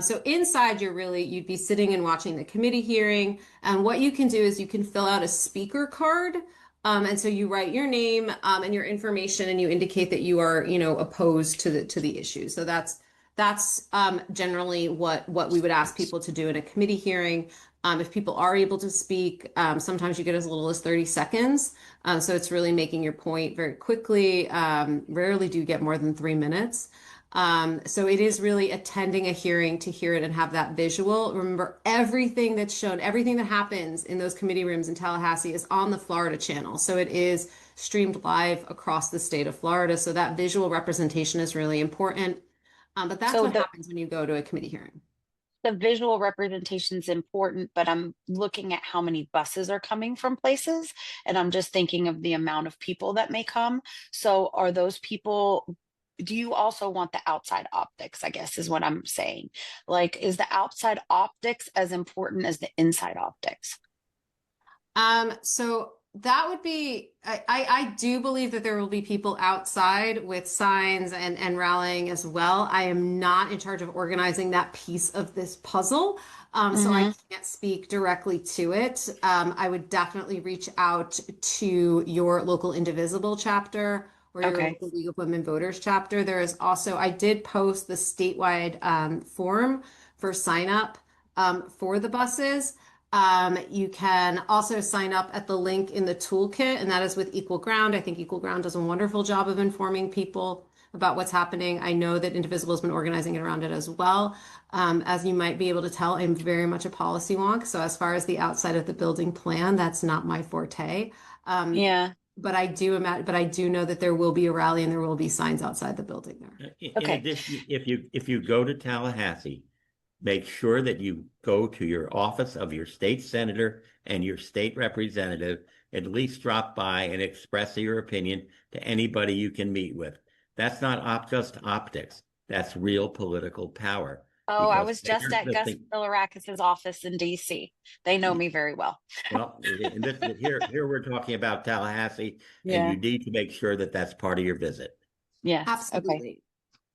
Speaker 3: So inside, you'd be sitting and watching the committee hearing. And what you can do is you can fill out a speaker card. And so you write your name and your information, and you indicate that you are, opposed to the issue. So that's generally what we would ask people to do in a committee hearing. If people are able to speak, sometimes you get as little as 30 seconds. So it's really making your point very quickly. Rarely do you get more than 3 minutes. So it is really attending a hearing to hear it and have that visual. Remember, everything that's shown, everything that happens in those committee rooms in Tallahassee is on the Florida channel. So it is streamed live across the state of Florida. So that visual representation is really important. But that's what happens when you go to a committee hearing.
Speaker 9: The visual representation is important, but I'm looking at how many buses are coming from places, and I'm just thinking of the amount of people that may come. So are those people, do you also want the outside optics, I guess is what I'm saying. Like, is the outside optics as important as the inside optics?
Speaker 3: So That would be, I do believe that there will be people outside with signs and rallying as well. I am not in charge of organizing that piece of this puzzle. So I can't speak directly to it. I would definitely reach out to your local Indivisible chapter or your
Speaker 9: Okay.
Speaker 3: local League of Women Voters chapter. There is also, I did post the statewide form for sign up for the buses. You can also sign up at the link in the toolkit, and that is with Equal Ground. I think Equal Ground does a wonderful job of informing people about what's happening. I know that Indivisible has been organizing it around it as well. As you might be able to tell, I'm very much a policy wonk. So as far as the outside of the building plan, that's not my forte.
Speaker 9: Yeah.
Speaker 3: But I do know that there will be a rally and there will be signs outside the building there.
Speaker 2: In
Speaker 9: Okay.
Speaker 2: addition, if you go to Tallahassee, make sure that you go to your office of your state senator and your state representative, at least drop by and express your opinion to anybody you can meet with. That's not just optics. That's real political power.
Speaker 9: Oh, I
Speaker 2: Because
Speaker 9: was just at Gus Bilirakis's office in DC. They know me very well.
Speaker 2: Well, here we're talking about Tallahassee,
Speaker 9: Yeah.
Speaker 2: and you need to make sure that that's part of your visit.
Speaker 9: Yes.
Speaker 3: Absolutely.
Speaker 9: Okay.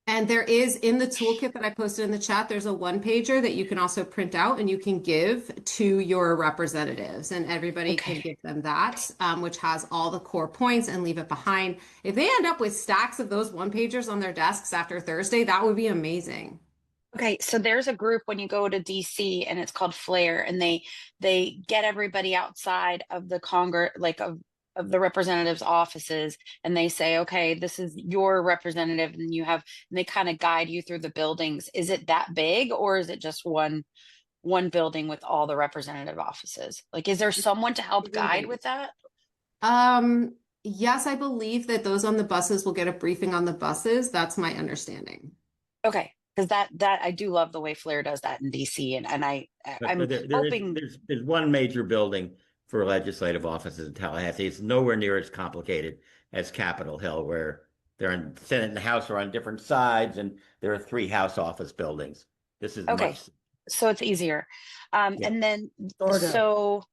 Speaker 3: And there is in the toolkit that I posted in the chat, there's a one pager that you can also print out and you can give to your representatives, and everybody can give them that, which has all the core points, and leave it behind. If they end up with stacks of those one pagers on their desks after Thursday, that would be amazing.
Speaker 9: Okay, so there's a group when you go to DC and it's called Flare, and they get everybody outside of the Congress, like of the representatives' offices, and they say, okay, this is your representative, and they kind of guide you through the buildings. Is it that big, or is it just one building with all the representative offices? Like, is there someone to help guide with that?
Speaker 3: Yes, I believe that those on the buses will get a briefing on the buses. That's my understanding.
Speaker 9: Okay. Because that I do love the way Flare does that in DC, and I'm hoping
Speaker 2: there's one major building for legislative offices in Tallahassee. It's nowhere near as complicated as Capitol Hill, where they're in Senate and House are on different sides, and there are 3 House office buildings. This is
Speaker 9: okay, so it's easier. And then so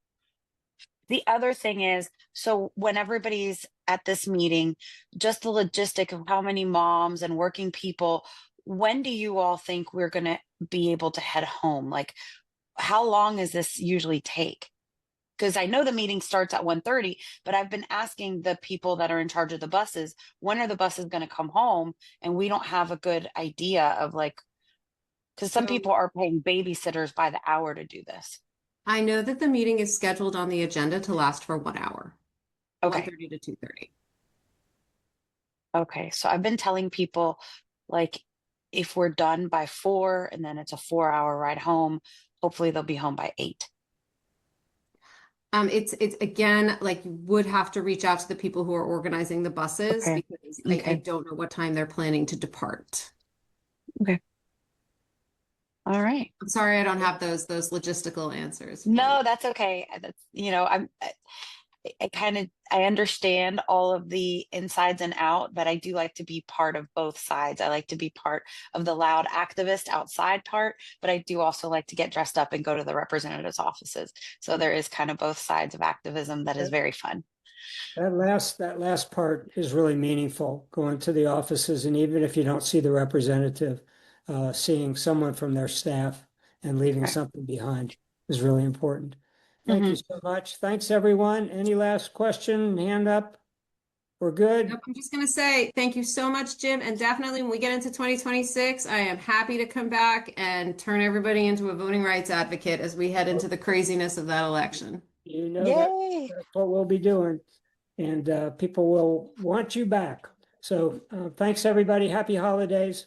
Speaker 9: the other thing is, so when everybody's at this meeting, just the logistic of how many moms and working people. When do you all think we're going to be able to head home? Like, how long does this usually take? Because I know the meeting starts at 1:30, but I've been asking the people that are in charge of the buses, when are the buses going to come home? And we don't have a good idea of, like, because some people are paying babysitters by the hour to do this.
Speaker 3: I know that the meeting is scheduled on the agenda to last for 1 hour.
Speaker 9: Okay.
Speaker 3: 1:30 to 2:30.
Speaker 9: Okay. So I've been telling people, like, if we're done by 4 and then it's a 4-hour ride home, hopefully they'll be home by 8.
Speaker 3: It's again, like, you would have to reach out to the people who are organizing the buses, because I don't know what time they're planning to depart.
Speaker 9: Okay. All right.
Speaker 3: I'm sorry, I don't have those logistical answers.
Speaker 9: No, that's okay. That's, I understand all of the insides and out, but I do like to be part of both sides. I like to be part of the loud activist outside part, but I do also like to get dressed up and go to the representatives' offices. So there is kind of both sides of activism that is very fun.
Speaker 1: That last part is really meaningful, going to the offices, and even if you don't see the representative, seeing someone from their staff and leaving something behind is really important. Thank you so much. Thanks, everyone. Any last question? Hand up. We're good.
Speaker 3: Nope, I'm just going to say thank you so much, Jim. And definitely when we get into 2026, I am happy to come back and turn everybody into a voting rights advocate as we head into the craziness of that election.
Speaker 1: You know, that's what we'll be doing. And people will want you back. So thanks, everybody. Happy holidays.